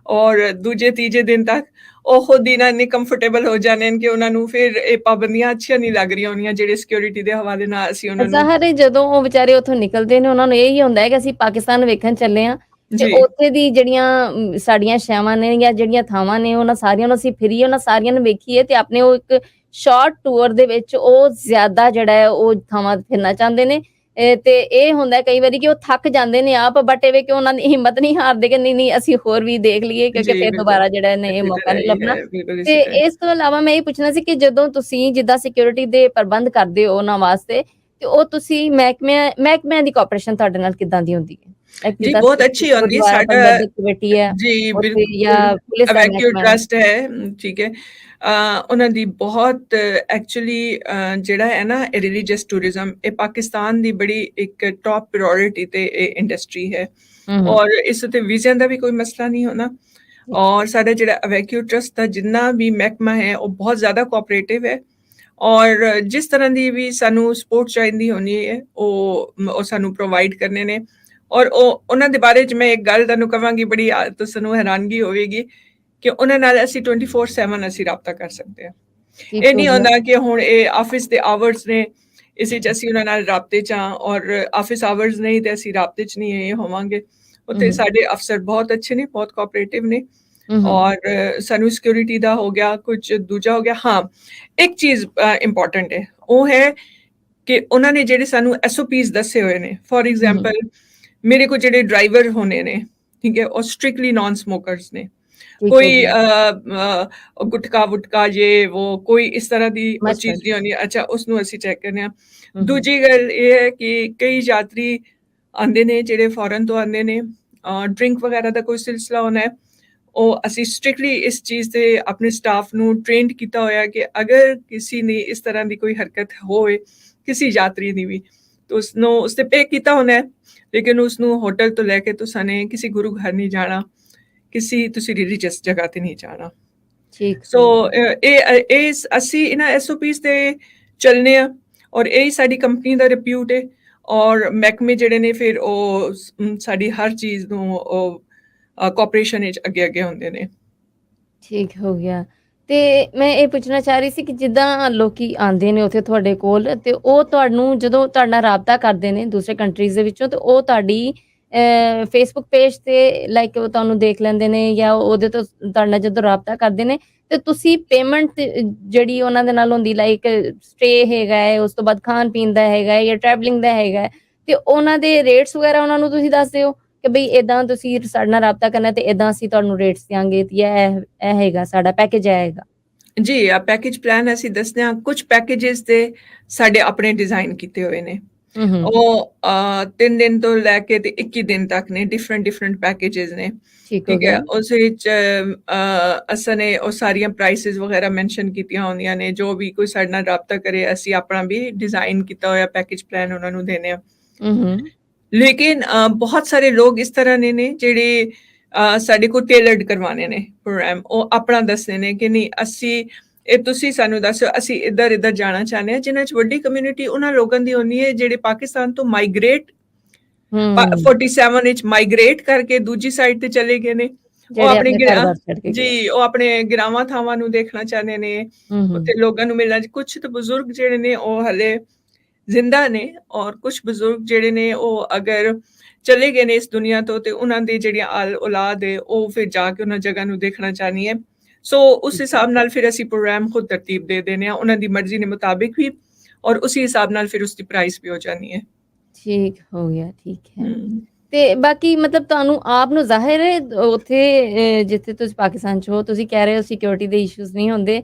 ਔਰ ਦੂਜੇ ਤੀਜੇ ਦਿਨ ਤੱਕ ਉਹ ਖੁਦ ਹੀ ਨਾ ਇੰਨੇ ਕੰਫਰਟੇਬਲ ਹੋ ਜਾਣੇ ਨੇ ਕਿ ਉਹਨਾਂ ਨੂੰ ਫਿਰ ਇਹ ਪਾਬੰਦੀਆਂ ਅੱਛੀਆਂ ਨਹੀਂ ਲੱਗ ਰਹੀਆਂ ਹੋਣੀਆਂ, ਜਿਹੜੇ ਸਿਕਿਉਰਿਟੀ ਦੇ ਹਵਾਲੇ ਨਾਲ ਅਸੀਂ ਉਹਨਾਂ ਨੂੰ।
ਜ਼ਾਹਰ ਹੈ ਜਦੋਂ ਉਹ ਵਿਚਾਰੇ ਉੱਥੋਂ ਨਿਕਲਦੇ ਨੇ, ਉਹਨਾਂ ਨੂੰ ਇਹੀ ਹੁੰਦਾ ਹੈ ਕਿ ਅਸੀਂ ਪਾਕਿਸਤਾਨ ਵੇਖਣ ਚੱਲੇ ਹਾਂ, ਤੇ
ਜੀ
ਉੱਥੇ ਦੀ ਜਿਹੜੀਆਂ ਸਾਡੀਆਂ ਸ਼ੈਵਾਂ ਨੇ ਜਾਂ ਜਿਹੜੀਆਂ ਥਾਵਾਂ ਨੇ, ਉਹਨਾਂ ਸਾਰੀਆਂ ਨੂੰ ਅਸੀਂ ਫਿਰੀਏ, ਉਹਨਾਂ ਸਾਰੀਆਂ ਨੂੰ ਵੇਖੀਏ, ਤੇ ਆਪਣੇ ਉਹ ਇੱਕ ਸ਼ਾਰਟ ਟੂਰ ਦੇ ਵਿੱਚ ਉਹ ਜ਼ਿਆਦਾ ਜਿਹੜਾ ਹੈ ਉਹ ਥਾਵਾਂ ਫਿਰਨਾ ਚਾਹੁੰਦੇ ਨੇ। ਤੇ ਇਹ ਹੁੰਦਾ ਕਈ ਵਾਰੀ ਕਿ ਉਹ ਥੱਕ ਜਾਂਦੇ ਨੇ ਆਪ, ਬਟ ਇਹ ਕਿ ਉਹਨਾਂ ਦੀ ਹਿੰਮਤ ਨਹੀਂ ਹਾਰਦੇ ਕਿ ਨਹੀਂ ਅਸੀਂ ਹੋਰ ਵੀ ਦੇਖ ਲਈਏ, ਕਿਉਂਕਿ
ਜੀ
ਫਿਰ
ਬਿਲਕੁਲ
ਦੁਬਾਰਾ ਜਿਹੜਾ ਨੇ ਇਹ
ਇਸੇ
ਮੌਕਾ
ਤਰ੍ਹਾਂ
ਨਹੀਂ
ਹੀ
ਲੱਭਣਾ।
ਹੈ, ਬਿਲਕੁਲ
ਤੇ
ਇਸੇ ਤਰ੍ਹਾਂ।
ਇਸ ਤੋਂ ਇਲਾਵਾ ਮੈਂ ਇਹ ਪੁੱਛਣਾ ਸੀ ਕਿ ਜਦੋਂ ਤੁਸੀਂ ਜਿੱਦਾਂ ਸਿਕਿਉਰਿਟੀ ਦੇ ਪ੍ਰਬੰਧ ਕਰਦੇ ਹੋ ਉਹਨਾਂ ਵਾਸਤੇ, ਤੇ ਉਹ ਤੁਸੀਂ ਮਹਿਕਮਿਆਂ ਦੀ ਕੋਆਪਰੇਸ਼ਨ ਤੁਹਾਡੇ ਨਾਲ ਕਿੱਦਾਂ ਦੀ ਹੁੰਦੀ ਹੈ?
ਜੀ ਬਹੁਤ ਅੱਛੀ ਹੁੰਦੀ
ਗੁਰਦੁਆਰਾ
ਸਾਡਾ।
ਪ੍ਰਬੰਧਕ ਕਮੇਟੀ ਹੈ
ਜੀ
ਉੱਥੇ,
ਬਿਲਕੁਲ,
ਜਾਂ ਪੁਲਿਸ ਦਾ
ਅਵੈਕਿਊ
ਮਹਿਕਮਾ ਹੈ?
ਟਰਸਟ ਹੈ, ਠੀਕ ਹੈ। ਉਹਨਾਂ ਦੀ ਬਹੁਤ ਐਕਚੁਅਲੀ ਜਿਹੜਾ ਹੈ ਨਾ ਰਿਲੀਜੀਅਸ ਟੂਰਿਜ਼ਮ, ਇਹ ਪਾਕਿਸਤਾਨ ਦੀ ਬੜੀ ਇੱਕ ਟੌਪ ਪ੍ਰਾਇੋਰਟੀ ਤੇ ਇਹ ਇੰਡਸਟਰੀ ਹੈ, ਔਰ ਇਸ ਉੱਤੇ ਵੀਜ਼ਿਆਂ ਦਾ ਵੀ ਕੋਈ ਮਸਲਾ ਨਹੀਂ ਹੋਣਾ। ਔਰ ਸਾਡਾ ਜਿਹੜਾ ਅਵੈਕਿਊ ਟਰਸਟ ਦਾ ਜਿੰਨਾ ਵੀ ਮਹਿਕਮਾ ਹੈ ਉਹ ਬਹੁਤ ਜ਼ਿਆਦਾ ਕੋਆਪਰੇਟਿਵ ਹੈ, ਔਰ ਜਿਸ ਤਰ੍ਹਾਂ ਦੀ ਵੀ ਸਾਨੂੰ ਸਪੋਰਟ ਚਾਹੀਦੀ ਹੋਣੀ ਹੈ ਉਹ ਸਾਨੂੰ ਪ੍ਰੋਵਾਈਡ ਕਰਨੇ ਨੇ। ਔਰ ਉਹਨਾਂ ਦੇ ਬਾਰੇ 'ਚ ਮੈਂ ਇੱਕ ਗੱਲ ਤੁਹਾਨੂੰ ਕਹਾਂਗੀ, ਬੜੀ ਤੁਹਾਨੂੰ ਹੈਰਾਨਗੀ ਹੋਵੇਗੀ ਕਿ ਉਹਨਾਂ ਨਾਲ ਅਸੀਂ 24/7 ਅਸੀਂ ਰਾਬਤਾ ਕਰ ਸਕਦੇ ਹਾਂ। ਇਹ ਨਹੀਂ ਹੁੰਦਾ ਕਿ ਹੁਣ ਇਹ ਆਫਿਸ ਦੇ ਆਵਰਸ ਨੇ, ਇਸ ਵਿੱਚ ਅਸੀਂ ਉਹਨਾਂ ਨਾਲ ਰਾਬਤੇ 'ਚ ਹਾਂ, ਔਰ ਆਫਿਸ ਆਵਰਸ ਨਹੀਂ ਤੇ ਅਸੀਂ ਰਾਬਤੇ 'ਚ ਨਹੀਂ ਹੋਵਾਂਗੇ। ਉੱਥੇ ਸਾਡੇ ਅਫਸਰ ਬਹੁਤ ਅੱਛੇ ਨੇ, ਬਹੁਤ ਕੋਆਪਰੇਟਿਵ ਨੇ, ਔਰ ਸਾਨੂੰ ਸਿਕਿਉਰਿਟੀ ਦਾ ਹੋ ਗਿਆ, ਕੁਝ ਦੂਜਾ ਹੋ ਗਿਆ। ਹਾਂ, ਇੱਕ ਚੀਜ਼ ਇੰਪੋਰਟੈਂਟ ਹੈ, ਉਹ ਹੈ ਕਿ ਉਹਨਾਂ ਨੇ ਜਿਹੜੇ ਸਾਨੂੰ SOPs ਦੱਸੇ ਹੋਏ ਨੇ। ਫੋਰ ਐਗਜ਼ਾਮਪਲ, ਮੇਰੇ ਕੋਲ ਜਿਹੜੇ ਡਰਾਈਵਰ ਹੋਣੇ ਨੇ, ਠੀਕ ਹੈ, ਉਹ ਸਟ੍ਰਿਕਟਲੀ ਨਾਨ ਸਮੋਕਰਸ ਨੇ, ਕੋਈ ਗੁਟਕਾ ਵੁਟਕਾ ਜੇ ਉਹ ਕੋਈ ਇਸ ਤਰ੍ਹਾਂ ਦੀ ਉਹ ਚੀਜ਼ ਨਹੀਂ ਹੋਣੀ। ਅੱਛਾ, ਉਸਨੂੰ ਅਸੀਂ ਚੈੱਕ ਕਰਨੇ ਆ। ਦੂਜੀ ਗੱਲ ਇਹ ਹੈ ਕਿ ਕਈ ਯਾਤਰੀ ਆਉਂਦੇ ਨੇ ਜਿਹੜੇ ਫੋਰਨ ਤੋਂ ਆਉਂਦੇ ਨੇ, ਡਰਿੰਕ ਵਗੈਰਾ ਦਾ ਕੋਈ ਸਿਲਸਿਲਾ ਹੋਣਾ ਹੈ, ਉਹ ਅਸੀਂ ਸਟ੍ਰਿਕਟਲੀ ਇਸ ਚੀਜ਼ ਤੇ ਆਪਣੇ ਸਟਾਫ ਨੂੰ ਟ੍ਰੇਨਡ ਕੀਤਾ ਹੋਇਆ ਕਿ ਅਗਰ ਕਿਸੇ ਨੇ ਇਸ ਤਰ੍ਹਾਂ ਦੀ ਕੋਈ ਹਰਕਤ ਹੋਵੇ ਕਿਸੇ ਯਾਤਰੀ ਦੀ ਵੀ, ਤਾਂ ਉਸਨੂੰ ਉਸ ਤੇ ਪੇ ਕੀਤਾ ਹੋਣਾ ਹੈ, ਲੇਕਿਨ ਉਸਨੂੰ ਹੋਟਲ ਤੋਂ ਲੈ ਕੇ ਤੁਸੀਂ ਨੇ ਕਿਸੇ ਗੁਰੂ ਘਰ ਨਹੀਂ ਜਾਣਾ, ਕਿਸੇ ਤੁਸੀਂ ਰਿਲੀਜੀਅਸ ਜਗ੍ਹਾ ਤੇ ਨਹੀਂ ਜਾਣਾ। ਸੋ ਇਹ ਅਸੀਂ ਇਹਨਾਂ SOPs ਤੇ ਚੱਲਨੇ ਆ, ਔਰ ਇਹ ਸਾਡੀ ਕੰਪਨੀ ਦਾ ਰਿਪਿਊਟ ਹੈ, ਔਰ ਮਹਿਕਮੇ ਜਿਹੜੇ ਨੇ ਫਿਰ ਉਹ ਸਾਡੀ ਹਰ ਚੀਜ਼ ਨੂੰ ਉਹ ਕੋਆਪਰੇਸ਼ਨ ਵਿੱਚ ਅੱਗੇ ਹੁੰਦੇ ਨੇ।
ਠੀਕ ਹੋ ਗਿਆ। ਤੇ ਮੈਂ ਇਹ ਪੁੱਛਣਾ ਚਾਹ ਰਹੀ ਸੀ ਕਿ ਜਿੱਦਾਂ ਲੋਕੀ ਆਉਂਦੇ ਨੇ ਉੱਥੇ ਤੁਹਾਡੇ ਕੋਲ, ਤੇ ਉਹ ਤੁਹਾਨੂੰ ਜਦੋਂ ਤੁਹਾਡੇ ਨਾਲ ਰਾਬਤਾ ਕਰਦੇ ਨੇ ਦੂਸਰੇ ਕੰਟਰੀਜ਼ ਦੇ ਵਿੱਚੋਂ, ਤੇ ਉਹ ਤੁਹਾਡੀ ਫੇਸਬੁੱਕ ਪੇਜ ਤੇ ਲਾਈਕ ਤੁਹਾਨੂੰ ਦੇਖ ਲੈਂਦੇ ਨੇ, ਜਾਂ ਉਹਦੇ ਤੋਂ ਤੁਹਾਡੇ ਨਾਲ ਜਦੋਂ ਰਾਬਤਾ ਕਰਦੇ ਨੇ, ਤੇ ਤੁਸੀਂ ਪੇਮੈਂਟ ਜਿਹੜੀ ਉਹਨਾਂ ਦੇ ਨਾਲ ਹੁੰਦੀ, ਲਾਈਕ ਸਟੇ ਹੈਗਾ ਹੈ, ਉਸ ਤੋਂ ਬਾਅਦ ਖਾਣ ਪੀਣ ਦਾ ਹੈਗਾ ਹੈ, ਜਾਂ ਟਰੈਵਲਿੰਗ ਦਾ ਹੈਗਾ ਹੈ, ਤੇ ਉਹਨਾਂ ਦੇ ਰੇਟਸ ਵਗੈਰਾ ਉਹਨਾਂ ਨੂੰ ਤੁਸੀਂ ਦੱਸ ਦਿਓ ਕਿ ਬਈ ਇਦਾਂ ਤੁਸੀਂ ਸਾਡੇ ਨਾਲ ਰਾਬਤਾ ਕਰਨਾ ਤੇ ਇਦਾਂ ਅਸੀਂ ਤੁਹਾਨੂੰ ਰੇਟਸ ਦਿਆਂਗੇ, ਤੇ ਇਹ ਹੈਗਾ ਸਾਡਾ ਪੈਕੇਜ ਆਏਗਾ।
ਜੀ, ਆ ਪੈਕੇਜ ਪਲਾਨ ਅਸੀਂ ਦੱਸਦੇ ਹਾਂ। ਕੁਝ ਪੈਕੇजेस ਤੇ ਸਾਡੇ ਆਪਣੇ ਡਿਜ਼ਾਈਨ ਕੀਤੇ ਹੋਏ ਨੇ, ਉਹ 3 ਦਿਨ ਤੋਂ ਲੈ ਕੇ ਤੇ 21 ਦਿਨ ਤੱਕ ਨੇ, ਡਿਫਰੈਂਟ ਪੈਕੇजेस ਨੇ, ਠੀਕ ਹੈ। ਉਸ ਵਿੱਚ ਅਸਾਂ ਨੇ ਉਹ ਸਾਰੀਆਂ ਪ੍ਰਾਈਸਿਸ ਵਗੈਰਾ ਮੈਂਸ਼ਨ ਕੀਤੀਆਂ ਹੁੰਦੀਆਂ ਨੇ। ਜੋ ਵੀ ਕੋਈ ਸਾਡੇ ਨਾਲ ਰਾਬਤਾ ਕਰੇ, ਅਸੀਂ ਆਪਣਾ ਵੀ ਡਿਜ਼ਾਈਨ ਕੀਤਾ ਹੋਇਆ ਪੈਕੇਜ ਪਲਾਨ ਉਹਨਾਂ ਨੂੰ ਦੇਣੇ ਆ। ਲੇਕਿਨ ਬਹੁਤ ਸਾਰੇ ਲੋਕ ਇਸ ਤਰ੍ਹਾਂ ਦੇ ਨੇ ਜਿਹੜੇ ਸਾਡੇ ਕੋਲ ਟੇਲਰਡ ਕਰਵਾਣੇ ਨੇ ਪ੍ਰੋਗਰਾਮ, ਉਹ ਆਪਣਾ ਦੱਸਦੇ ਨੇ ਕਿ ਨਹੀਂ ਅਸੀਂ ਇਹ ਤੁਸੀਂ ਸਾਨੂੰ ਦੱਸੋ, ਅਸੀਂ ਇੱਧਰ ਜਾਣਾ ਚਾਹੁੰਦੇ ਹਾਂ, ਜਿਨ੍ਹਾਂ 'ਚ ਵੱਡੀ ਕਮਿਊਨਿਟੀ ਉਹਨਾਂ ਲੋਕਾਂ ਦੀ ਹੁੰਦੀ ਹੈ ਜਿਹੜੇ ਪਾਕਿਸਤਾਨ ਤੋਂ ਮਾਈਗ੍ਰੇਟ 47 ਵਿੱਚ ਮਾਈਗ੍ਰੇਟ ਕਰਕੇ ਦੂਜੀ ਸਾਈਡ ਤੇ ਚਲੇ ਗਏ ਨੇ। ਉਹ ਆਪਣੇ ਜੀ ਉਹ ਆਪਣੇ ਗਿਰਾਵਾਂ ਥਾਵਾਂ ਨੂੰ ਦੇਖਣਾ ਚਾਹੁੰਦੇ ਨੇ, ਉੱਥੇ ਲੋਕਾਂ ਨੂੰ ਮਿਲਣਾ। ਕੁਝ ਤਾਂ ਬਜ਼ੁਰਗ ਜਿਹੜੇ ਨੇ ਉਹ ਹਲੇ ਜ਼ਿੰਦਾ ਨੇ, ਔਰ ਕੁਝ ਬਜ਼ੁਰਗ ਜਿਹੜੇ ਨੇ ਉਹ ਅਗਰ ਚਲੇ ਗਏ ਨੇ ਇਸ ਦੁਨੀਆ ਤੋਂ, ਤੇ ਉਹਨਾਂ ਦੀ ਜਿਹੜੀਆਂ ਔਲਾਦ ਹੈ ਉਹ ਫਿਰ ਜਾ ਕੇ ਉਹਨਾਂ ਜਗ੍ਹਾ ਨੂੰ ਦੇਖਣਾ ਚਾਹਨੀ ਹੈ। ਸੋ ਉਸ ਹਿਸਾਬ ਨਾਲ ਫਿਰ ਅਸੀਂ ਪ੍ਰੋਗਰਾਮ ਖੁਦ ਤਰਤੀਬ ਦੇ ਦੇਣੇ ਆ ਉਹਨਾਂ ਦੀ ਮਰਜ਼ੀ ਦੇ ਮੁਤਾबिक ਵੀ, ਔਰ ਉਸੇ ਹਿਸਾਬ ਨਾਲ ਫਿਰ ਉਸਦੀ ਪ੍ਰਾਈਸ ਵੀ ਹੋ ਜਾਣੀ ਹੈ।
ਠੀਕ ਹੋ ਗਿਆ, ਠੀਕ ਹੈ। ਤੇ ਬਾਕੀ ਮਤਲਬ ਤੁਹਾਨੂੰ ਆਪ ਨੂੰ ਜ਼ਾਹਿਰ ਹੈ ਉੱਥੇ ਜਿੱਥੇ ਤੁਸੀਂ ਪਾਕਿਸਤਾਨ 'ਚ ਹੋ, ਤੁਸੀਂ ਕਹਿ ਰਹੇ ਹੋ ਸਿਕਿਉਰਿਟੀ ਦੇ ਇਸ਼ੂਜ਼ ਨਹੀਂ ਹੁੰਦੇ,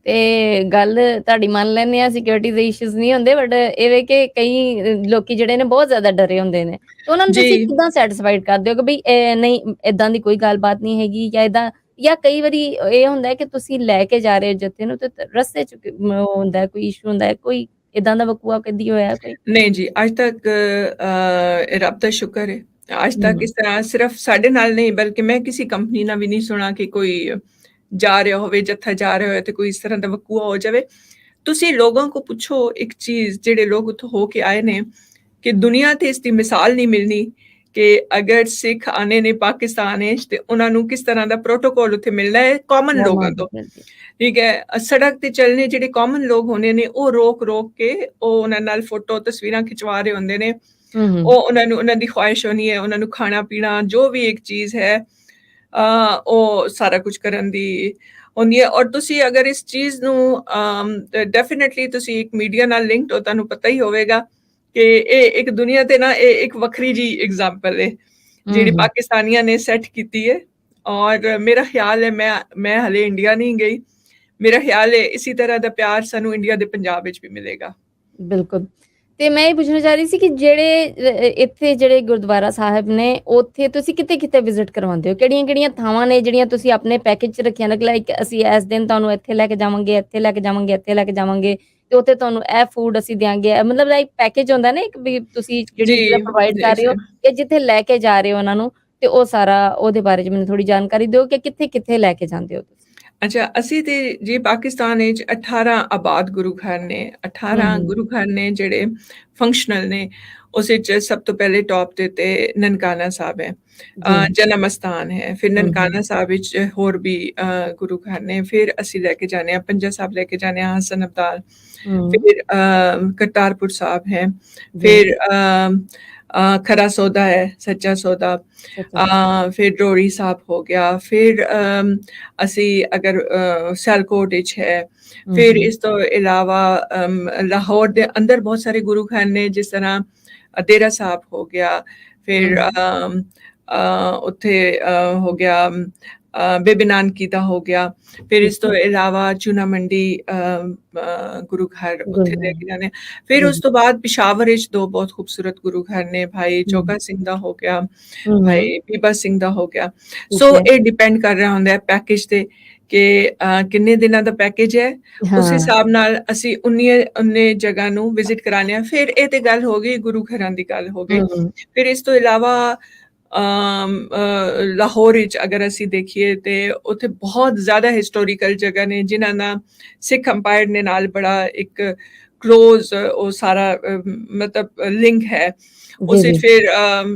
ਤੇ ਗੱਲ ਤੁਹਾਡੀ ਮੰਨ ਲੈਂਦੇ ਆ, ਸਿਕਿਉਰਿਟੀ ਦੇ ਇਸ਼ੂਜ਼ ਨਹੀਂ ਹੁੰਦੇ, ਬਟ ਇਹ ਵੇ ਕਿ ਕਈ ਲੋਕੀ ਜਿਹੜੇ ਨੇ ਬਹੁਤ ਜ਼ਿਆਦਾ ਡਰੇ ਹੁੰਦੇ ਨੇ, ਤੇ ਉਹਨਾਂ ਨੂੰ ਤੁਸੀਂ ਕਿੱਦਾਂ ਸੈਟੀਸਫਾਈਡ ਕਰਦੇ ਹੋ ਕਿ ਬਈ ਨਹੀਂ ਏਦਾਂ ਦੀ ਕੋਈ ਗੱਲਬਾਤ ਨਹੀਂ ਹੈਗੀ, ਜਾਂ ਏਦਾਂ, ਜਾਂ ਕਈ ਵਾਰੀ ਇਹ ਹੁੰਦਾ ਕਿ ਤੁਸੀਂ ਲੈ ਕੇ ਜਾ ਰਹੇ ਹੋ ਜੱਥੇ ਨੂੰ, ਤੇ ਰਸਤੇ 'ਚ ਹੁੰਦਾ ਕੋਈ ਇਸ਼ੂ ਹੁੰਦਾ, ਕੋਈ ਏਦਾਂ ਦਾ ਵਕੂਆ ਕਦੀ ਹੋਇਆ ਕੋਈ?
ਨਹੀਂ ਜੀ, ਅੱਜ ਤੱਕ ਰੱਬ ਦਾ ਸ਼ੁਕਰ ਹੈ, ਅੱਜ ਤੱਕ ਇਸ ਤਰ੍ਹਾਂ ਸਿਰਫ ਸਾਡੇ ਨਾਲ ਨਹੀਂ, ਬਲਕਿ ਮੈਂ ਕਿਸੇ ਕੰਪਨੀ ਨਾਲ ਵੀ ਨਹੀਂ ਸੁਣਾ ਕਿ ਕੋਈ ਜਾ ਰਿਹਾ ਹੋਵੇ, ਜੱਥਾ ਜਾ ਰਿਹਾ ਹੋਵੇ ਤੇ ਕੋਈ ਇਸ ਤਰ੍ਹਾਂ ਦਾ ਵਕੂਆ ਹੋ ਜਾਵੇ। ਤੁਸੀਂ ਲੋਕਾਂ ਕੋ ਪੁੱਛੋ ਇੱਕ ਚੀਜ਼, ਜਿਹੜੇ ਲੋਕ ਉੱਥੋਂ ਹੋ ਕੇ ਆਏ ਨੇ, ਕਿ ਦੁਨੀਆ ਤੇ ਇਸ ਦੀ ਮਿਸਾਲ ਨਹੀਂ ਮਿਲਣੀ ਕਿ ਅਗਰ ਸਿੱਖ ਆਨੇ ਨੇ ਪਾਕਿਸਤਾਨ ਵਿੱਚ ਤੇ ਉਹਨਾਂ ਨੂੰ ਕਿਸ ਤਰ੍ਹਾਂ ਦਾ ਪ੍ਰੋਟੋਕੋਲ ਉੱਥੇ ਮਿਲਦਾ ਹੈ ਕਾਮਨ ਲੋਕਾਂ ਤੋਂ।
ਬਿਲਕੁਲ।
ਠੀਕ ਹੈ, ਸੜਕ ਤੇ ਚੱਲਣੇ ਜਿਹੜੇ ਕਾਮਨ ਲੋਕ ਹੋਣੇ ਨੇ, ਉਹ ਰੋਕ ਰੋਕ ਕੇ ਉਹ ਉਹਨਾਂ ਨਾਲ ਫੋਟੋ ਤਸਵੀਰਾਂ ਖਿਚਵਾ ਰਹੇ ਹੁੰਦੇ ਨੇ। ਉਹ ਉਹਨਾਂ ਨੂੰ, ਉਹਨਾਂ ਦੀ ਖੁਆਇਸ਼ ਹੋਣੀ ਹੈ ਉਹਨਾਂ ਨੂੰ ਖਾਣਾ ਪੀਣਾ ਜੋ ਵੀ ਇੱਕ ਚੀਜ਼ ਹੈ ਉਹ ਸਾਰਾ ਕੁਝ ਕਰਨ ਦੀ ਹੁੰਦੀ ਹੈ। ਔਰ ਤੁਸੀਂ ਅਗਰ ਇਸ ਚੀਜ਼ ਨੂੰ ਡੈਫੀਨੇਟਲੀ ਤੁਸੀਂ ਇੱਕ ਮੀਡੀਆ ਨਾਲ ਲਿੰਕਡ ਹੋ, ਤੁਹਾਨੂੰ ਪਤਾ ਹੀ ਹੋਵੇਗਾ ਕਿ ਇਹ ਇੱਕ ਦੁਨੀਆ ਤੇ ਨਾ ਇਹ ਇੱਕ ਵੱਖਰੀ ਜੀ ਐਗਜ਼ਾਮਪਲ ਹੈ ਜਿਹੜੀ ਪਾਕਿਸਤਾਨੀਆਂ ਨੇ ਸੈੱਟ ਕੀਤੀ ਹੈ। ਔਰ ਮੇਰਾ ਖਿਆਲ ਹੈ, ਮੈਂ ਹਲੇ ਇੰਡੀਆ ਨਹੀਂ ਗਈ, ਮੇਰਾ ਖਿਆਲ ਹੈ ਇਸੇ ਤਰ੍ਹਾਂ ਦਾ ਪਿਆਰ ਸਾਨੂੰ ਇੰਡੀਆ ਦੇ ਪੰਜਾਬ ਵਿੱਚ ਵੀ ਮਿਲੇਗਾ।
ਬਿਲਕੁਲ। ਤੇ ਮੈਂ ਇਹ ਪੁੱਛਣਾ ਚਾਹ ਰਹੀ ਸੀ ਕਿ ਜਿਹੜੇ ਇੱਥੇ ਜਿਹੜੇ ਗੁਰਦੁਆਰਾ ਸਾਹਿਬ ਨੇ ਉੱਥੇ ਤੁਸੀਂ ਕਿਤੇ ਵਿਜ਼ਿਟ ਕਰਵਾਉਂਦੇ ਹੋ? ਕਿਹੜੀਆਂ ਥਾਵਾਂ ਨੇ ਜਿਹੜੀਆਂ ਤੁਸੀਂ ਆਪਣੇ ਪੈਕੇਜ 'ਚ ਰੱਖੀਆਂ ਨੇ, ਲਾਈਕ ਅਸੀਂ ਇਸ ਦਿਨ ਤੁਹਾਨੂੰ ਇੱਥੇ ਲੈ ਕੇ ਜਾਵਾਂਗੇ, ਇੱਥੇ ਲੈ ਕੇ ਜਾਵਾਂਗੇ, ਇੱਥੇ ਲੈ ਕੇ ਜਾਵਾਂਗੇ ਤੇ ਉੱਥੇ ਤੁਹਾਨੂੰ ਇਹ ਫੂਡ ਅਸੀਂ ਦਿਆਂਗੇ, ਮਤਲਬ ਲਾਈਕ ਪੈਕੇਜ ਹੁੰਦਾ ਨਾ ਇੱਕ, ਵੀ ਤੁਸੀਂ ਜਿਹੜੀ ਚੀਜ਼ਾਂ ਪ੍ਰੋਵਾਈਡ ਕਰ ਰਹੇ ਹੋ ਕਿ ਜਿੱਥੇ ਲੈ ਕੇ ਜਾ ਰਹੇ ਹੋ ਉਹਨਾਂ ਨੂੰ, ਤੇ ਉਹ ਸਾਰਾ ਉਹਦੇ ਬਾਰੇ 'ਚ ਮੈਨੂੰ ਥੋੜੀ ਜਾਣਕਾਰੀ ਦਿਓ ਕਿ ਕਿੱਥੇ ਲੈ ਕੇ ਜਾਂਦੇ ਹੋ ਤੁਸੀਂ?
ਅੱਛਾ, ਅਸੀਂ ਤੇ ਜੀ ਪਾਕਿਸਤਾਨ ਵਿੱਚ 18 ਆਬਾਦ ਗੁਰੂ ਘਰ ਨੇ, 18 ਗੁਰੂ ਘਰ ਨੇ ਜਿਹੜੇ ਫੰਕਸ਼ਨਲ ਨੇ। ਉਸ ਵਿੱਚ ਸਭ ਤੋਂ ਪਹਿਲੇ ਟੌਪ ਤੇ ਨਨਕਾਣਾ ਸਾਹਿਬ ਹੈ, ਜਨਮ ਅਸਥਾਨ ਹੈ। ਫਿਰ ਨਨਕਾਣਾ ਸਾਹਿਬ ਵਿੱਚ ਹੋਰ ਵੀ ਗੁਰੂ ਘਰ ਨੇ। ਫਿਰ ਅਸੀਂ ਲੈ ਕੇ ਜਾਂਦੇ ਹਾਂ ਪੰਜਾ ਸਾਹਿਬ, ਲੈ ਕੇ ਜਾਂਦੇ ਹਾਂ ਹਸਨ ਅਬਦਾਲ, ਫਿਰ ਕਰਤਾਰਪੁਰ ਸਾਹਿਬ ਹੈ, ਫਿਰ ਖਰਾ ਸੌਦਾ ਹੈ, ਸੱਚਾ ਸੌਦਾ, ਫਿਰ ਡੋਰੀ ਸਾਹਿਬ ਹੋ ਗਿਆ। ਫਿਰ ਅਸੀਂ ਅਗਰ ਸਿਆਲਕੋਟ ਵਿੱਚ ਹੈ। ਫਿਰ ਇਸ ਤੋਂ ਇਲਾਵਾ ਲਾਹੌਰ ਦੇ ਅੰਦਰ ਬਹੁਤ ਸਾਰੇ ਗੁਰੂ ਘਰ ਨੇ, ਜਿਸ ਤਰ੍ਹਾਂ ਡੇਰਾ ਸਾਹਿਬ ਹੋ ਗਿਆ, ਫਿਰ ਉੱਥੇ ਹੋ ਗਿਆ ਬੇਬੀ ਨਾਨਕੀ ਦਾ ਹੋ ਗਿਆ। ਫਿਰ ਇਸ ਤੋਂ ਇਲਾਵਾ ਚੂਨਾ ਮੰਡੀ ਗੁਰੂ ਘਰ ਉੱਥੇ ਲੈ ਕੇ ਜਾਣੇ। ਫਿਰ ਉਸ ਤੋਂ ਬਾਅਦ ਪਿਸ਼ਾਵਰ ਵਿੱਚ 2 ਬਹੁਤ ਖੂਬਸੂਰਤ ਗੁਰੂ ਘਰ ਨੇ, ਭਾਈ ਚੋਗਾ ਸਿੰਘ ਦਾ ਹੋ ਗਿਆ, ਭਾਈ ਬੀਬਾ ਸਿੰਘ ਦਾ ਹੋ ਗਿਆ। ਸੋ ਇਹ ਡਿਪੈਂਡ ਕਰ ਰਿਹਾ ਹੁੰਦਾ ਹੈ ਪੈਕੇਜ ਤੇ ਕਿ ਕਿੰਨੇ ਦਿਨਾਂ ਦਾ ਪੈਕੇਜ ਹੈ, ਉਸ ਹਿਸਾਬ ਨਾਲ ਅਸੀਂ ਉਨੇ ਜਗ੍ਹਾ ਨੂੰ ਵਿਜ਼ਿਟ ਕਰਾਉਂਦੇ ਹਾਂ। ਫਿਰ ਇਹ ਤੇ ਗੱਲ ਹੋ ਗਈ ਗੁਰੂ ਘਰਾਂ ਦੀ ਗੱਲ ਹੋ ਗਈ। ਫਿਰ ਇਸ ਤੋਂ ਇਲਾਵਾ ਲਾਹੌਰ ਵਿੱਚ ਅਗਰ ਅਸੀਂ ਦੇਖੀਏ ਤੇ ਉੱਥੇ ਬਹੁਤ ਜ਼ਿਆਦਾ ਹਿਸਟੋਰੀਕਲ ਜਗ੍ਹਾ ਨੇ ਜਿਨ੍ਹਾਂ ਨਾਲ ਸਿੱਖ ਅੰਪਾਇਰ ਦੇ ਨਾਲ ਬੜਾ ਇੱਕ ਕਲੋਜ਼ ਉਹ ਸਾਰਾ ਮਤਲਬ ਲਿੰਕ ਹੈ। ਉਸ ਵਿੱਚ ਫਿਰ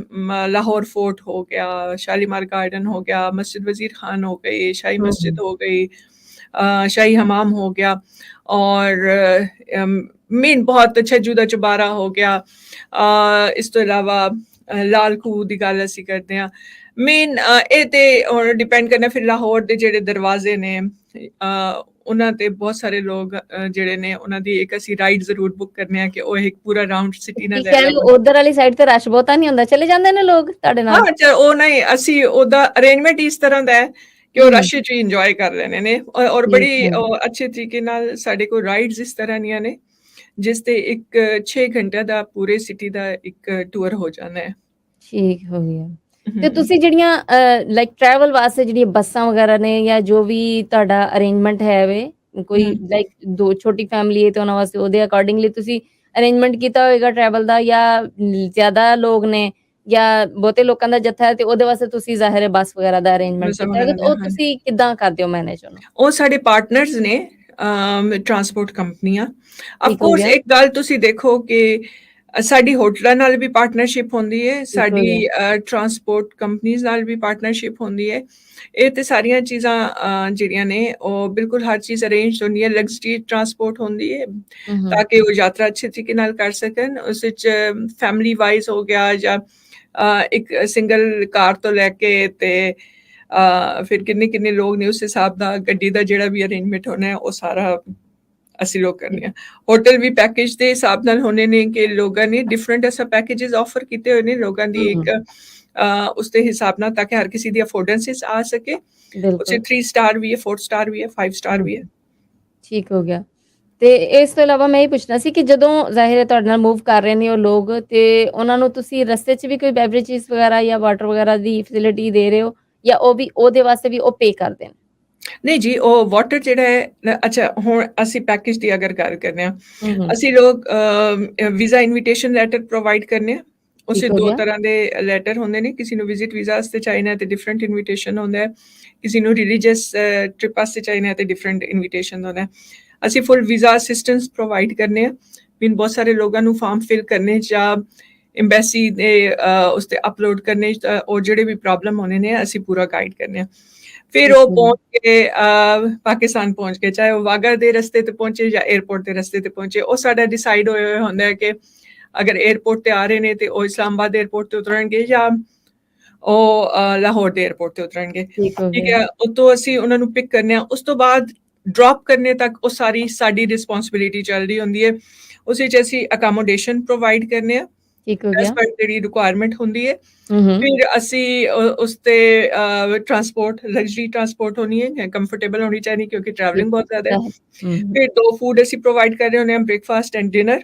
ਲਾਹੌਰ ਫੋਰਟ ਹੋ ਗਿਆ, ਸ਼ਾਲੀਮਾਰ ਗਾਰਡਨ ਹੋ ਗਿਆ, ਮਸਜਿਦ ਵਜ਼ੀਰ ਖਾਨ ਹੋ ਗਈ, शाही मस्जिद हो गई, शाही हमाम हो गया, और मेन बहुत अच्छा जूदा चुबारा हो गया। इस तो इलावा लाल खूह ਦੀ ਗੱਲ ਅਸੀਂ ਕਰਦੇ ਹਾਂ। ਮੇਨ ਇਹ ਤੇ ਹੁਣ ਡਿਪੈਂਡ ਕਰਨਾ ਫਿਰ ਲਾਹੌਰ ਦੇ ਜਿਹੜੇ ਦਰਵਾਜ਼ੇ ਨੇ ਉਹਨਾਂ ਤੇ ਬਹੁਤ ਸਾਰੇ ਲੋਕ ਜਿਹੜੇ ਨੇ ਉਹਨਾਂ ਦੀ ਇੱਕ ਅਸੀਂ ਰਾਈਡ ਜ਼ਰੂਰ ਬੁੱਕ ਕਰਨੇ ਆ ਕਿ ਉਹ ਇੱਕ ਪੂਰਾ ਰਾਊਂਡ ਸਿਟੀ ਨਾਲ ਲੈ ਜਾਣ।
ਉਧਰ ਵਾਲੀ ਸਾਈਡ ਤੇ ਰਸ਼ ਬਹੁਤਾ ਨਹੀਂ ਹੁੰਦਾ, ਚਲੇ ਜਾਂਦੇ ਨੇ ਲੋਕ ਤੁਹਾਡੇ ਨਾਲ?
ਹਾਂ, ਉਹ ਨਹੀਂ, ਅਸੀਂ ਉਹਦਾ ਅਰੇਂਜਮੈਂਟ ਇਸ ਤਰ੍ਹਾਂ ਦਾ ਹੈ ਕਿ ਉਹ ਰਸ਼ 'ਚ ਇੰਜੋਏ ਕਰ ਲੈਣੇ ਨੇ। ਔਰ ਬੜੀ ਅੱਛੇ ਤਰੀਕੇ ਨਾਲ ਸਾਡੇ ਕੋਲ ਰਾਈਡਸ ਇਸ ਤਰ੍ਹਾਂ ਦੀਆਂ ਨੇ ਜਿਸ ਤੇ ਇੱਕ 6 ਘੰਟਿਆਂ ਦਾ ਪੂਰੇ ਸਿਟੀ ਦਾ ਇੱਕ ਟੂਰ ਹੋ ਜਾਣਾ ਹੈ।
ਠੀਕ ਹੋ ਗਿਆ। ਤੇ ਤੁਸੀਂ ਜਿਹੜੀਆਂ ਲਾਈਕ ਟਰੈਵਲ ਵਾਸਤੇ ਜਿਹੜੀਆਂ ਬੱਸਾਂ ਵਗੈਰਾ ਨੇ ਜਾਂ ਜੋ ਵੀ ਤੁਹਾਡਾ ਅਰੇਂਜਮੈਂਟ ਹੈ ਵੇ, ਕੋਈ ਲਾਈਕ 2 ਛੋਟੀ ਫੈਮਿਲੀ ਹੈ ਤੇ ਉਹਨਾਂ ਵਾਸਤੇ ਉਹਦੇ ਅਕੋਰਡਿੰਗਲੀ ਤੁਸੀਂ ਅਰੇਂਜਮੈਂਟ ਕੀਤਾ ਹੋਏਗਾ ਟਰੈਵਲ ਦਾ, ਜਾਂ ਜ਼ਿਆਦਾ ਲੋਕ ਨੇ ਜਾਂ ਬਹੁਤੇ ਲੋਕਾਂ ਦਾ ਜੱਥਾ ਹੈ ਤੇ ਉਹਦੇ ਵਾਸਤੇ ਤੁਸੀਂ ਜ਼ਾਹਿਰ ਹੈ ਬੱਸ ਵਗੈਰਾ ਦਾ ਅਰੇਂਜਮੈਂਟ ਕੀਤਾ ਹੈ, ਉਹ ਤੁਸੀਂ ਕਿੱਦਾਂ ਕਰਦੇ ਹੋ ਮੈਨੇਜ ਉਹਨੂੰ?
ਉਹ ਸਾਡੇ ਪਾਰਟਨਰਸ ਨੇ ਟਰਾਂਸਪੋਰਟ ਕੰਪਨੀਆਂ। ਆਫ ਕੋਰਸ ਇੱਕ ਗੱਲ ਤੁਸੀਂ ਦੇਖੋ ਕਿ ਸਾਡੀ ਹੋਟਲਾਂ ਨਾਲ ਵੀ ਪਾਰਟਨਰਸ਼ਿਪ ਹੁੰਦੀ ਹੈ, ਸਾਡੀ ਟਰਾਂਸਪੋਰਟ ਕੰਪਨੀਜ਼ ਨਾਲ ਵੀ ਪਾਰਟਨਰਸ਼ਿਪ ਹੁੰਦੀ ਹੈ। ਇਹ ਤੇ ਸਾਰੀਆਂ ਚੀਜ਼ਾਂ ਜਿਹੜੀਆਂ ਨੇ ਉਹ ਬਿਲਕੁਲ ਹਰ ਚੀਜ਼ ਅਰੇਂਜ ਹੁੰਦੀ ਹੈ। ਲਗਜ਼ਰੀ ਟਰਾਂਸਪੋਰਟ ਹੁੰਦੀ ਹੈ ਤਾਂ ਕਿ ਉਹ ਯਾਤਰਾ ਅੱਛੇ ਤਰੀਕੇ ਨਾਲ ਕਰ ਸਕਣ। ਉਸ ਵਿੱਚ ਫੈਮਿਲੀ ਵਾਈਜ਼ ਹੋ ਗਿਆ ਜਾਂ ਇੱਕ ਸਿੰਗਲ ਕਾਰ ਤੋਂ ਲੈ ਕੇ ਤੇ ਫਿਰ ਕਿੰਨੇ ਲੋਕ ਨੇ ਉਸ ਹਿਸਾਬ ਦਾ ਗੱਡੀ ਦਾ ਜਿਹੜਾ ਵੀ ਅਰੇਂਜਮੈਂਟ ਹੋਣਾ ਹੈ ਉਹ ਸਾਰਾ ਅਸੀਂ ਲੋਕ ਕਰਨੇ ਆ। ਹੋਟਲ ਵੀ ਪੈਕੇਜ ਦੇ ਹਿਸਾਬ ਨਾਲ ਹੋਣੇ ਨੇ ਕਿ ਲੋਕਾਂ ਨੇ ਡਿਫਰੈਂਟ ਐਸਾ ਪੈਕੇजेस ਆਫਰ ਕੀਤੇ ਹੋਏ ਨੇ ਲੋਕਾਂ ਦੀ ਇੱਕ ਉਸ ਦੇ ਹਿਸਾਬ ਨਾਲ ਤਾਂ ਕਿ ਹਰ ਕਿਸੇ ਦੀ ਅਫੋਰਡੈਂਸਿਸ ਆ ਸਕੇ। ਉਸੇ 3 ਸਟਾਰ ਵੀ ਹੈ, 4 ਸਟਾਰ ਵੀ ਹੈ, 5 ਸਟਾਰ ਵੀ ਹੈ।
ਠੀਕ ਹੋ ਗਿਆ। ਤੇ ਇਸ ਤੋਂ ਇਲਾਵਾ ਮੈਂ ਇਹ ਪੁੱਛਣਾ ਸੀ ਕਿ ਜਦੋਂ ਜ਼ਾਹਿਰ ਹੈ ਤੁਹਾਡੇ ਨਾਲ ਮੂਵ ਕਰ ਰਹੇ ਨੇ ਉਹ ਲੋਕ, ਤੇ ਉਹਨਾਂ ਨੂੰ ਤੁਸੀਂ ਰਸਤੇ 'ਚ ਵੀ ਕੋਈ ਬੈਵਰੇਜਿਸ ਵਗੈਰਾ ਜਾਂ ਵਾਟਰ ਵਗੈਰਾ ਦੀ ਫੈਸਿਲਿਟੀ ਦੇ ਰਹੇ ਹੋ ਜਾਂ ਉਹ ਵੀ ਉਹਦੇ ਵਾਸਤੇ ਵੀ ਉਹ ਪੇ ਕਰਦੇ ਨੇ?
ਨਹੀਂ ਜੀ, ਉਹ ਵਾਟਰ ਜਿਹੜਾ ਹੈ, ਅੱਛਾ ਹੁਣ ਅਸੀਂ ਪੈਕੇਜ ਦੀ ਅਗਰ ਗੱਲ ਕਰਨੇ ਆ, ਅਸੀਂ ਲੋਕ ਵੀਜ਼ਾ ਇਨਵੀਟੇਸ਼ਨ ਲੈਟਰ ਪ੍ਰੋਵਾਈਡ ਕਰਨੇ ਆ। ਉਸੇ 2 ਤਰ੍ਹਾਂ ਦੇ ਲੈਟਰ ਹੁੰਦੇ ਨੇ, ਕਿਸੇ ਨੂੰ ਵਿਜ਼ਿਟ ਵੀਜ਼ਾ ਵਾਸਤੇ ਚਾਹੀਦਾ ਤੇ ਡਿਫਰੈਂਟ ਇਨਵੀਟੇਸ਼ਨ ਹੁੰਦਾ ਹੈ, ਕਿਸੇ ਨੂੰ ਰਿਲੀਜੀਅਸ ਟ੍ਰਿਪ ਵਾਸਤੇ ਚਾਹੀਦਾ ਤੇ ਡਿਫਰੈਂਟ ਇਨਵੀਟੇਸ਼ਨ ਹੁੰਦਾ ਹੈ। ਅਸੀਂ ਫੁੱਲ ਵੀਜ਼ਾ ਅਸਿਸਟੈਂਸ ਪ੍ਰੋਵਾਈਡ ਕਰਨੇ ਆ। ਮੀਨ ਬਹੁਤ ਸਾਰੇ ਲੋਕਾਂ ਨੂੰ ਫਾਰਮ ਫਿਲ ਕਰਨੇ ਜਾਂ ਐਮਬੈਸੀ ਦੇ ਉਸ 'ਤੇ ਅਪਲੋਡ ਕਰਨੇ ਉਹ ਜਿਹੜੇ ਵੀ ਪ੍ਰੋਬਲਮ ਹੋਣੇ ਨੇ ਅਸੀਂ ਪੂਰਾ ਗਾਈਡ ਕਰਨੇ ਆ। ਫਿਰ ਉਹ ਪਹੁੰਚ ਕੇ ਪਾਕਿਸਤਾਨ ਪਹੁੰਚ ਕੇ, ਚਾਹੇ ਉਹ ਵਾਹਗਾ ਦੇ ਰਸਤੇ ਤੇ ਪਹੁੰਚੇ ਜਾਂ ਏਅਰਪੋਰਟ ਦੇ ਰਸਤੇ ਤੇ ਪਹੁੰਚੇ, ਉਹ ਸਾਡਾ ਡਿਸਾਈਡ ਹੋਇਆ ਹੋਇਆ ਹੁੰਦਾ ਹੈ ਕਿ ਅਗਰ ਏਅਰਪੋਰਟ ਤੇ ਆ ਰਹੇ ਨੇ ਤੇ ਉਹ ਇਸਲਾਮਾਬਾਦ ਏਅਰਪੋਰਟ ਤੇ ਉਤਰਨਗੇ ਜਾਂ ਉਹ ਲਾਹੌਰ ਦੇ ਏਅਰਪੋਰਟ ਤੇ ਉਤਰਨਗੇ। ਠੀਕ ਹੈ, ਉਤੋਂ ਅਸੀਂ ਉਹਨਾਂ ਨੂੰ ਪਿਕ ਕਰਨੇ ਆ। ਉਸ ਤੋਂ ਬਾਅਦ ਡ੍ਰੌਪ ਕਰਨੇ ਤੱਕ ਉਹ ਸਾਰੀ ਸਾਡੀ ਰਿਸਪੌਂਸਿਬਿਲਿਟੀ ਚੱਲਦੀ ਹੁੰਦੀ ਹੈ। ਉਸ ਵਿੱਚ ਅਸੀਂ ਅਕਾਮੋਡੇਸ਼ਨ ਪ੍ਰੋਵਾਈਡ ਕਰਨੇ ਆ ਐਸ ਪਰ ਜਿਹੜੀ ਰਿਕੁਆਇਰਮੈਂਟ ਹੁੰਦੀ ਹੈ। ਫਿਰ ਅਸੀਂ ਉਸ ਤੇ ਟਰਾਂਸਪੋਰਟ, ਲਗਜ਼ਰੀ ਟਰਾਂਸਪੋਰਟ ਹੋਣੀ ਹੈ, ਕੰਫਰਟੇਬਲ ਹੋਣੀ ਚਾਹੀਦੀ ਕਿਉਂਕਿ ਟਰੈਵਲਿੰਗ ਬਹੁਤ ਜ਼ਿਆਦਾ ਹੈ। ਫਿਰ 2 ਫੂਡ ਅਸੀਂ ਪ੍ਰੋਵਾਈਡ ਕਰ ਰਹੇ ਹੁੰਦੇ ਹਾਂ, ਬ੍ਰੇਕਫਾਸਟ ਐਂਡ ਡਿਨਰ।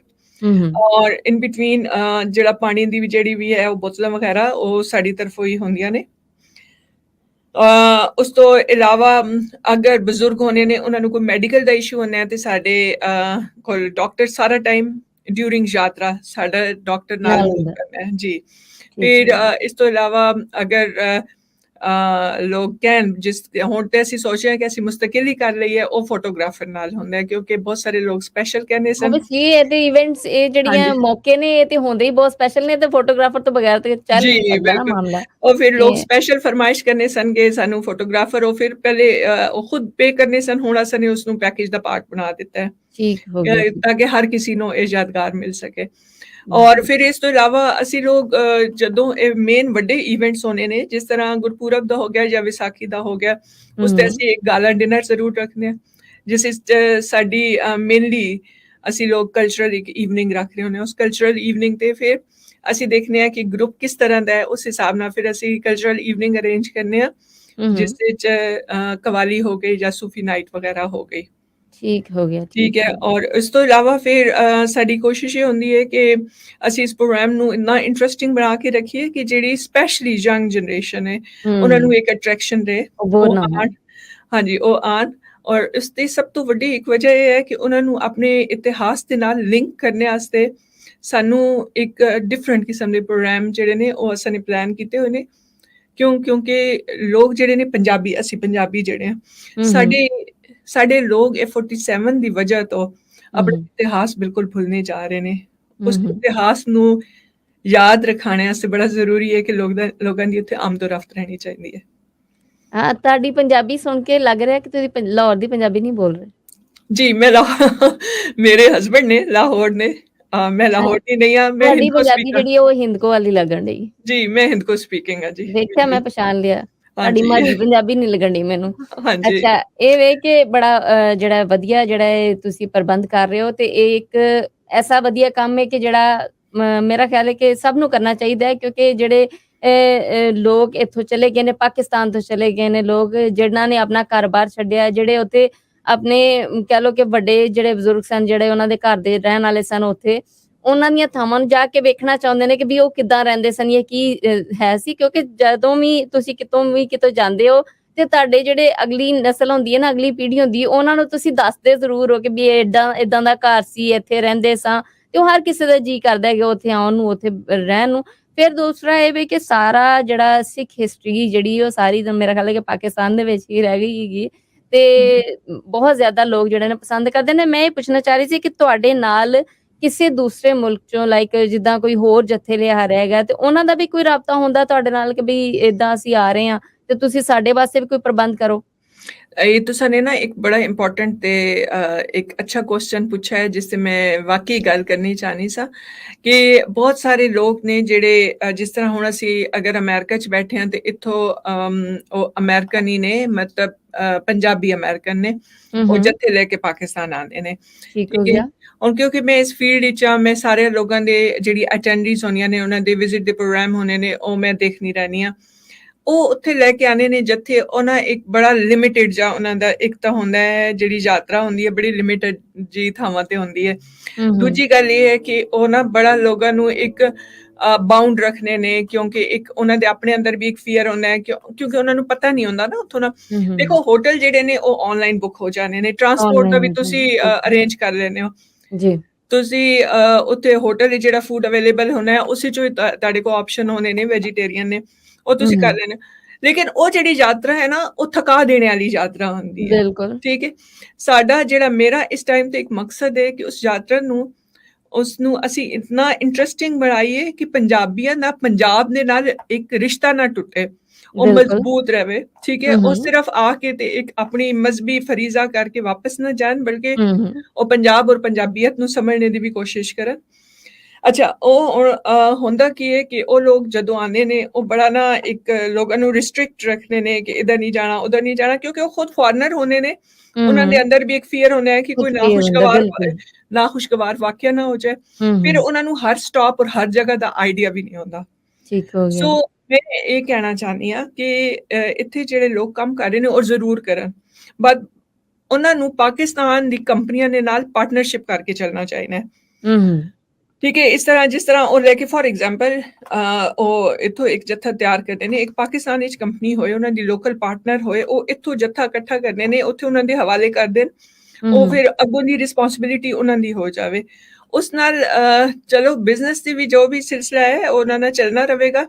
ਔਰ ਇਨ ਬਿਟਵੀਨ ਜਿਹੜਾ ਪਾਣੀ ਦੀ ਵੀ ਜਿਹੜੀ ਵੀ ਹੈ ਉਹ ਬੋਤਲਾਂ ਵਗੈਰਾ ਉਹ ਸਾਡੀ ਤਰਫੋਂ ਹੀ ਹੁੰਦੀਆਂ ਨੇ। ਉਸ ਤੋਂ ਇਲਾਵਾ ਅਗਰ ਬਜ਼ੁਰਗ ਹੋਣੇ ਨੇ, ਉਹਨਾਂ ਨੂੰ ਕੋਈ ਮੈਡੀਕਲ ਦਾ ਇਸ਼ੂ ਹੁੰਦਾ ਹੈ ਤੇ ਸਾਡੇ ਕੋਲ ਡਾਕਟਰ ਸਾਰਾ ਟਾਈਮ ਡਿਊਰਿੰਗ ਯਾਤਰਾ ਸਾਡਾ ਡਾਕਟਰ ਨਾਲ ਕਰਨਾ ਹੈ ਜੀ। ਫਿਰ ਇਸ ਤੋਂ ਇਲਾਵਾ ਅਗਰ ਲੋਕ ਕਹਿਣ ਹੁਣ ਤੇ ਅਸੀਂ ਸੋਚਿਆ ਕਿ ਅਸੀਂ ਮੁਸਤਕਿਲ ਹੀ ਕਰ ਲਈਏ, ਉਹ ਫੋਟੋਗ੍ਰਾਫਰ ਨਾਲ ਹੁੰਦਾ ਹੈ ਕਿਉਂਕਿ ਬਹੁਤ ਸਾਰੇ ਲੋਕ ਸਪੈਸ਼ਲ ਕਹਿੰਦੇ ਸਨ।
ਇਹ ਤੇ ਇਵੈਂਟਸ, ਇਹ ਜਿਹੜੀਆਂ ਮੌਕੇ ਨੇ ਇਹ ਤੇ ਹੁੰਦੇ ਹੀ ਬਹੁਤ ਸਪੈਸ਼ਲ ਨੇ ਤੇ ਫੋਟੋਗ੍ਰਾਫਰ ਤੋਂ ਬਗੈਰ ਤੇ ਚੱਲ ਨਹੀਂ ਸਕਦਾ ਨਾ ਮਾਮਲਾ।
ਉਹ ਫਿਰ ਲੋਕ ਸਪੈਸ਼ਲ ਫਰਮਾਇਸ਼ ਕਰਨੇ ਸਨ ਕਿ ਸਾਨੂੰ ਫੋਟੋਗ੍ਰਾਫਰ, ਉਹ ਫਿਰ ਪਹਿਲੇ ਉਹ ਖੁਦ ਪੇ ਕਰਨੇ ਸਨ। ਹੁਣ ਅਸੀਂ ਨੇ ਉਸਨੂੰ ਪੈਕੇਜ ਦਾ ਪਾਰਟ ਬਣਾ ਦਿੱਤਾ ਹੈ ਤਾਂ ਕਿ ਹਰ ਕਿਸੇ ਨੂੰ ਇਹ ਯਾਦਗਾਰ ਮਿਲ ਸਕੇ। ਔਰ ਫਿਰ ਇਸ ਤੋਂ ਇਲਾਵਾ ਅਸੀਂ ਲੋਕ ਜਦੋਂ ਇਹ ਮੇਨ ਵੱਡੇ ਇਵੈਂਟਸ ਹੋਣੇ ਨੇ, ਜਿਸ ਤਰ੍ਹਾਂ ਗੁਰਪੁਰਬ ਦਾ ਹੋ ਗਿਆ ਜਾਂ ਵਿਸਾਖੀ ਦਾ ਹੋ ਗਿਆ, ਉਸ ਤੇ ਅਸੀਂ ਇੱਕ ਗਾਲਾ ਡਿਨਰ ਜ਼ਰੂਰ ਰੱਖਦੇ ਹਾਂ, ਜਿਸ ਵਿੱਚ ਸਾਡੀ ਮੇਨਲੀ ਅਸੀਂ ਲੋਕ ਕਲਚਰਲ ਇੱਕ ਈਵਨਿੰਗ ਰੱਖ ਰਹੇ ਹੁੰਦੇ ਹਾਂ। ਉਸ ਕਲਚਰਲ ਈਵਨਿੰਗ ਤੇ ਫਿਰ ਅਸੀਂ ਦੇਖਦੇ ਹਾਂ ਕਿ ਗਰੁੱਪ ਕਿਸ ਤਰ੍ਹਾਂ ਦਾ ਹੈ, ਉਸ ਹਿਸਾਬ ਨਾਲ ਫਿਰ ਅਸੀਂ ਕਲਚਰਲ ਈਵਨਿੰਗ ਅਰੇਂਜ ਕਰਨੇ ਆ, ਜਿਸ ਵਿੱਚ ਕਵਾਲੀ ਹੋ ਗਈ ਜਾਂ ਸੂਫੀ ਨਾਈਟ ਵਗੈਰਾ ਹੋ ਗਈ। ਠੀਕ ਹੈ। ਔਰ ਇਸ ਤੋਂ ਇਲਾਵਾ ਫਿਰ ਸਾਡੀ ਕੋਸ਼ਿਸ਼ ਇਹ ਹੁੰਦੀ ਹੈ ਕਿ ਅਸੀਂ ਇਸ ਪ੍ਰੋਗਰਾਮ ਨੂੰ ਇੰਨਾ ਇੰਟਰਸਟਿੰਗ ਬਣਾ ਕੇ ਰੱਖੀਏ ਕਿ ਜਿਹੜੀ ਸਪੈਸ਼ਲੀ ਯੰਗ ਜਨਰੇਸ਼ਨ ਹੈ ਉਹਨਾਂ ਨੂੰ ਇੱਕ ਅਟਰੈਕਸ਼ਨ ਰਹੇ, ਉਹ ਆਉਣ। ਹਾਂਜੀ, ਉਹ ਆਉਣ। ਔਰ ਇਸ ਦੀ ਸਭ ਤੋਂ ਵੱਡੀ ਇੱਕ ਵਜ੍ਹਾ ਇਹ ਹੈ ਕਿ ਉਹਨਾਂ ਨੂੰ ਆਪਣੇ ਇਤਿਹਾਸ ਦੇ ਨਾਲ ਲਿੰਕ ਕਰਨੇ ਵਾਸਤੇ ਸਾਨੂੰ ਇੱਕ ਡਿਫਰੈਂਟ ਕਿਸਮ ਦੇ ਪ੍ਰੋਗਰਾਮ ਜਿਹੜੇ ਨੇ ਉਹ ਅਸੀਂ ਪਲਾਨ ਕੀਤੇ ਹੋਏ ਨੇ। ਕਿਉਂਕਿ ਲੋਕ ਜਿਹੜੇ ਨੇ ਪੰਜਾਬੀ, ਅਸੀਂ ਪੰਜਾਬੀ ਜਿਹੜੇ ਹਾਂ, ਸਾਡੇ ਲੋਕ ਇਹ 47 ਦੀ ਵਜ੍ਹਾ ਤੋਂ ਆਪਣਾ ਇਤਿਹਾਸ ਬਿਲਕੁਲ ਭੁੱਲਣੇ ਜਾ ਰਹੇ ਨੇ। ਉਸ ਇਤਿਹਾਸ ਨੂੰ ਯਾਦ ਰਖਾਣੇ ਵਾਸਤੇ ਬੜਾ ਜ਼ਰੂਰੀ ਹੈ ਕਿ ਲੋਕਾਂ ਦੀ ਉੱਥੇ ਆਮਦੋ-ਰਫਤ ਰਹਿਣੀ ਚਾਹੀਦੀ ਹੈ।
ਹਾਂ, ਤੁਹਾਡੀ ਪੰਜਾਬੀ ਸੁਣ ਕੇ ਲੱਗ ਰਿਹਾ ਕਿ ਤੁਸੀਂ ਲਾਹੌਰ ਦੀ ਪੰਜਾਬੀ ਨਹੀਂ ਬੋਲ ਰਹੇ।
ਜੀ, ਮੈਂ ਮੇਰੇ ਹਸਬੈਂਡ ਨੇ ਲਾਹੌਰ ਨੇ, ਮੈਂ ਲਾਹੌਰ ਦੀ ਨਹੀਂ ਆ। ਮੈਂ
ਤੁਹਾਡੀ ਪੰਜਾਬੀ ਜਿਹੜੀ ਉਹ ਹਿੰਦਕੋ ਵਾਲੀ ਲੱਗਣ ਡਈ।
ਜੀ, ਮੈਂ ਹਿੰਦਕੋ ਸਪੀਕਿੰਗ ਆ ਜੀ।
ਦੇਖਿਆ, ਮੈਂ ਪਛਾਣ ਲਿਆ। ਤੁਹਾਡੀ ਮਾਝੀ ਪੰਜਾਬੀ ਨਹੀਂ ਲੱਗਣ ਡਈ ਮੈਨੂੰ।
ਹਾਂਜੀ।
ਅੱਛਾ, ਇਹ ਵੇ ਕਿ ਬੜਾ ਜਿਹੜਾ ਵਧੀਆ ਜਿਹੜਾ ਇਹ ਤੁਸੀਂ ਪ੍ਰਬੰਧ ਕਰ ਰਹੇ ਹੋ ਤੇ ਇਹ ਇੱਕ ਐਸਾ ਵਧੀਆ ਕੰਮ ਹੈ ਕਿ ਜਿਹੜਾ ਮੇਰਾ ਖਿਆਲ ਹੈ ਕਿ ਸਭ ਨੂੰ ਕਰਨਾ ਚਾਹੀਦਾ ਹੈ ਕਿਉਂਕਿ ਜਿਹੜੇ ਲੋਕ ਇੱਥੋਂ ਚਲੇ ਗਏ ਨੇ, ਪਾਕਿਸਤਾਨ ਤੋਂ ਚਲੇ ਗਏ ਨੇ ਲੋਕ, ਜਿਹਨਾਂ ਨੇ ਆਪਣਾ ਘਰ-ਬਾਰ ਛੱਡਿਆ, ਜਿਹੜੇ ਉੱਥੇ ਆਪਣੇ ਕਹਿ ਲਓ ਕਿ ਵੱਡੇ ਜਿਹੜੇ ਬਜ਼ੁਰਗ ਸਨ, ਜਿਹੜੇ ਉਹਨਾਂ ਦੇ ਘਰ ਦੇ ਰਹਿਣ ਵਾਲੇ ਸਨ, ਉੱਥੇ ਉਹਨਾਂ ਦੀਆਂ ਥਾਵਾਂ ਨੂੰ ਜਾ ਕੇ ਵੇਖਣਾ ਚਾਹੁੰਦੇ ਨੇ ਕਿ ਵੀ ਉਹ ਕਿੱਦਾਂ ਰਹਿੰਦੇ ਸਨ, ਇਹ ਕੀ ਹੈ ਸੀ। ਕਿਉਂਕਿ ਜਦੋਂ ਵੀ ਤੁਸੀਂ ਕਿਤੋਂ ਜਾਂਦੇ ਹੋ ਤੇ ਤੁਹਾਡੇ ਜਿਹੜੇ ਅਗਲੀ ਨਸਲ ਹੁੰਦੀ ਹੈ ਨਾ, ਅਗਲੀ ਪੀੜ੍ਹੀ ਹੁੰਦੀ ਹੈ, ਉਹਨਾਂ ਨੂੰ ਤੁਸੀਂ ਦੱਸਦੇ ਜ਼ਰੂਰ ਹੋ ਕਿ ਵੀ ਏਦਾਂ ਦਾ ਘਰ ਸੀ, ਇੱਥੇ ਰਹਿੰਦੇ ਸਾਂ। ਤੇ ਉਹ ਹਰ ਕਿਸੇ ਦਾ ਜੀਅ ਕਰਦਾ ਹੈ ਕਿ ਉੱਥੇ ਆਉਣ ਨੂੰ, ਉੱਥੇ ਰਹਿਣ ਨੂੰ। ਫਿਰ ਦੂਸਰਾ ਇਹ ਵੀ ਕਿ ਸਾਰਾ ਜਿਹੜਾ ਸਿੱਖ ਹਿਸਟਰੀ ਜਿਹੜੀ ਉਹ ਸਾਰੀ ਮੇਰਾ ਖਿਆਲ ਹੈ ਕਿ ਪਾਕਿਸਤਾਨ ਦੇ ਵਿੱਚ ਹੀ ਰਹਿ ਗਈ ਹੈਗੀ ਤੇ ਬਹੁਤ ਜ਼ਿਆਦਾ ਲੋਕ ਜਿਹੜੇ ਨੇ ਪਸੰਦ ਕਰਦੇ ਨੇ। ਮੈਂ ਇਹ ਪੁੱਛਣਾ ਚਾਹ ਰਹੀ ਸੀ ਕਿ ਤੁਹਾਡੇ ਨਾਲ ਕਿਸੇ ਦੂਸਰੇ ਮੁਲਕ ਚੋਂ ਲਾਈਕ ਜਿੱਦਾਂ ਕੋਈ ਹੋਰ ਜੱਥੇ ਲਿਆ ਰਿਹਾ ਹੈਗਾ ਤੇ ਉਹਨਾਂ ਦਾ ਵੀ ਕੋਈ ਰਾਬਤਾ ਹੁੰਦਾ ਤੁਹਾਡੇ ਨਾਲ ਕਿ ਵੀ ਏਦਾਂ ਅਸੀਂ ਆ ਰਹੇ ਹਾਂ ਤੇ ਤੁਸੀਂ ਸਾਡੇ ਵਾਸਤੇ ਵੀ ਕੋਈ ਪ੍ਰਬੰਧ ਕਰੋ?
ਇਹ ਤੁਸੀਂ ਨੇ ਨਾ ਇੱਕ ਬੜਾ ਇੰਪੋਰਟੈਂਟ ਤੇ ਇੱਕ ਅੱਛਾ ਕੁਐਸਚਨ ਪੁੱਛਿਆ ਹੈ ਜਿਸ ਤੇ ਮੈਂ ਵਾਕਈ ਗੱਲ ਕਰਨੀ ਚਾਹਨੀ ਸਾਂ ਕਿ ਬਹੁਤ ਸਾਰੇ ਲੋਕ ਨੇ ਜਿਹੜੇ ਜਿਸ ਤਰ੍ਹਾਂ ਹੁਣ ਅਸੀਂ ਅਗਰ ਅਮਰੀਕਾ 'ਚ ਬੈਠੇ ਹਾਂ ਤੇ ਇੱਥੋਂ ਉਹ ਅਮਰੀਕਨ ਹੀ ਨੇ, ਮਤਲਬ ਪੰਜਾਬੀ ਅਮਰੀਕਨ ਨੇ, ਉਹ ਜੱਥੇ ਲੈ ਕੇ ਪਾਕਿਸਤਾਨ ਆਉਂਦੇ ਨੇ। ਠੀਕ ਹੈ। ਹੁਣ ਕਿਉਂਕਿ ਮੈਂ ਇਸ ਫੀਲਡ ਵਿੱਚ ਆ, ਮੈਂ ਸਾਰੇ ਲੋਕਾਂ ਦੇ ਜਿਹੜੀ ਅਟੈਂਡੀਜ਼ ਹੋਣੀਆਂ ਨੇ, ਉਹਨਾਂ ਦੇ ਵਿਜ਼ਿਟ ਦੇ ਪ੍ਰੋਗਰਾਮ ਹੋਣੇ ਨੇ, ਉਹ ਮੈਂ ਦੇਖਣੀ ਰਹਿੰਦੀ ਹਾਂ। ਉਹ ਉੱਥੇ ਲੈ ਕੇ ਆਉਂਦੇ ਨੇ ਜੱਥੇ, ਉਹਨਾਂ ਇੱਕ ਬੜਾ ਲਿਮਿਟਿਡ ਜਾਂ ਉਹਨਾਂ ਦਾ ਇੱਕ ਤਾਂ ਹੁੰਦਾ ਹੈ ਜਿਹੜੀ ਯਾਤਰਾ ਹੁੰਦੀ ਹੈ ਬੜੀ ਲਿਮਿਟਡ ਜੀ ਥਾਵਾਂ ਤੇ ਹੁੰਦੀ ਹੈ। ਦੂਜੀ ਗੱਲ ਇਹ ਹੈ ਕਿ ਉਹ ਨਾ ਬੜਾ ਲੋਕਾਂ ਨੂੰ ਇੱਕ ਬਾਉਂਡ ਰੱਖਣੇ ਨੇ ਕਿਉਂਕਿ ਇੱਕ ਉਹਨਾਂ ਦੇ ਆਪਣੇ ਅੰਦਰ ਵੀ ਇੱਕ ਫੀਅਰ ਹੁੰਦਾ ਹੈ ਕਿਉਂਕਿ ਉਹਨਾਂ ਨੂੰ ਪਤਾ ਨਹੀਂ ਹੁੰਦਾ ਨਾ ਉੱਥੋਂ ਨਾ। ਦੇਖੋ, ਹੋਟਲ ਜਿਹੜੇ ਨੇ ਉਹ ਆਨਲਾਈਨ ਬੁੱਕ ਹੋ ਜਾਣੇ ਨੇ, ਟਰਾਂਸਪੋਰਟ ਦਾ ਵੀ ਤੁਸੀਂ ਅਰੇਂਜ ਕਰ ਲੈਂਦੇ ਹੋ ਜੀ। ਤੁਸੀਂ ਉੱਥੇ ਹੋਟਲ ਵਿੱਚ ਜਿਹੜਾ ਫੂਡ ਅਵੇਲੇਬਲ ਹੋਣਾ ਹੈ ਉਸੇ 'ਚੋਂ ਤੁਹਾਡੇ ਕੋਲ ਆਪਸ਼ਨ ਹੋਣੇ ਨੇ, ਵੈਜੀਟੇਰੀਅਨ ਨੇ, ਉਹ ਤੁਸੀਂ ਕਰ ਲੈਣੇ। ਲੇਕਿਨ ਉਹ ਜਿਹੜੀ ਯਾਤਰਾ ਹੈ ਨਾ ਉਹ ਥਕਾ ਦੇਣ ਵਾਲੀ ਯਾਤਰਾ ਹੁੰਦੀ ਹੈ।
ਬਿਲਕੁਲ।
ਠੀਕ ਹੈ, ਸਾਡਾ ਜਿਹੜਾ ਮੇਰਾ ਇਸ ਟਾਈਮ ਤੇ ਇੱਕ ਮਕਸਦ ਹੈ ਕਿ ਉਸ ਯਾਤਰਾ ਨੂੰ ਉਸਨੂੰ ਅਸੀਂ ਇਤਨਾ ਇੰਟਰਸਟਿੰਗ ਬਣਾਈਏ ਕਿ ਪੰਜਾਬੀਆਂ ਦਾ ਪੰਜਾਬ ਦੇ ਨਾਲ ਇੱਕ ਰਿਸ਼ਤਾ ਨਾ ਟੁੱਟੇ, ਉਹ
ਬਿਲਕੁਲ।
ਮਜ਼ਬੂਤ ਰਹੇ। ਠੀਕ ਹੈ, ਉਹ ਸਿਰਫ ਆ ਕੇ ਤੇ ਇੱਕ ਆਪਣੀ ਮਜ਼ਹਬੀ ਫਰੀਜ਼ਾ ਕਰਕੇ ਵਾਪਸ ਨਾ ਜਾਣ, ਬਲਕਿ ਉਹ ਪੰਜਾਬ ਔਰ ਪੰਜਾਬੀਅਤ ਨੂੰ ਸਮਝਣੇ ਦੀ ਵੀ ਕੋਸ਼ਿਸ਼ ਕਰਨ। ਅੱਛਾ, ਉਹ ਹੁੰਦਾ ਕੀ ਹੈ ਕਿ ਉਹ ਲੋਕ ਜਦੋਂ ਆਉਂਦੇ ਨੇ ਉਹ ਬੜਾ ਨਾ ਇੱਕ ਲੋਕਾਂ ਨੂੰ ਰਿਸਟ੍ਰਿਕਟ ਰੱਖਦੇ ਨੇ ਕਿ ਇੱਧਰ ਨਹੀਂ ਜਾਣਾ ਉੱਧਰ ਨਹੀਂ ਜਾਣਾ, ਕਿਉਂਕਿ ਉਹ ਖੁਦ ਫੋਰਨਰ ਹੁੰਦੇ ਨੇ। ਉਹਨਾਂ ਦੇ ਅੰਦਰ ਵੀ ਇੱਕ ਫੀਅਰ ਹੁੰਦਾ ਹੈ ਕਿ ਕੋਈ ਨਾ ਖੁਸ਼ਗਵਾਰ ਵਾਕਿਆ ਨਾ ਹੋ ਜਾਏ। ਫਿਰ ਉਹਨਾਂ ਨੂੰ ਹਰ ਸਟਾਪ ਔਰ ਹਰ ਜਗ੍ਹਾ ਦਾ ਆਈਡੀਆ ਵੀ ਨਹੀਂ ਹੁੰਦਾ।
ਠੀਕ ਹੋ ਗਿਆ।
ਸੋ ਮੈਂ ਇਹ ਕਹਿਣਾ ਚਾਹੁੰਦੀ ਹਾਂ ਕਿ ਇੱਥੇ ਜਿਹੜੇ ਲੋਕ ਕੰਮ ਕਰ ਰਹੇ ਨੇ ਉਹ ਜ਼ਰੂਰ ਕਰਨ, ਬਟ ਉਹਨਾਂ ਨੂੰ ਪਾਕਿਸਤਾਨ ਦੀ ਕੰਪਨੀਆਂ ਦੇ ਨਾਲ ਪਾਰਟਨਰਸ਼ਿਪ ਕਰਕੇ ਚੱਲਣਾ ਚਾਹੀਦਾ ਹੈ। ਠੀਕ ਹੈ, ਇਸ ਤਰ੍ਹਾਂ ਜਿਸ ਤਰ੍ਹਾਂ ਉਹ ਲੈ ਕੇ ਫੋਰ ਐਗਜ਼ਾਮਪਲ ਉਹ ਇੱਥੋਂ ਇੱਕ ਜੱਥਾ ਤਿਆਰ ਕਰਦੇ ਨੇ, ਇੱਕ ਪਾਕਿਸਤਾਨ ਵਿੱਚ ਕੰਪਨੀ ਹੋਏ, ਉਹਨਾਂ ਦੀ ਲੋਕਲ ਪਾਰਟਨਰ ਹੋਏ, ਉਹ ਇੱਥੋਂ ਜੱਥਾ ਇਕੱਠਾ ਕਰਦੇ ਨੇ, ਉੱਥੇ ਉਹਨਾਂ ਦੇ ਹਵਾਲੇ ਕਰ ਦੇਣ, ਉਹ ਫਿਰ ਅੱਗੋਂ ਦੀ ਰਿਸਪੌਂਸਿਬਿਲਿਟੀ ਉਹਨਾਂ ਦੀ ਹੋ ਜਾਵੇ। ਉਸ ਨਾਲ ਚਲੋ ਬਿਜ਼ਨਸ ਦੀ ਵੀ ਜੋ ਵੀ ਸਿਲਸਿਲਾ ਹੈ ਉਹਨਾਂ ਨਾਲ ਚੱਲਣਾ ਰਹੇਗਾ,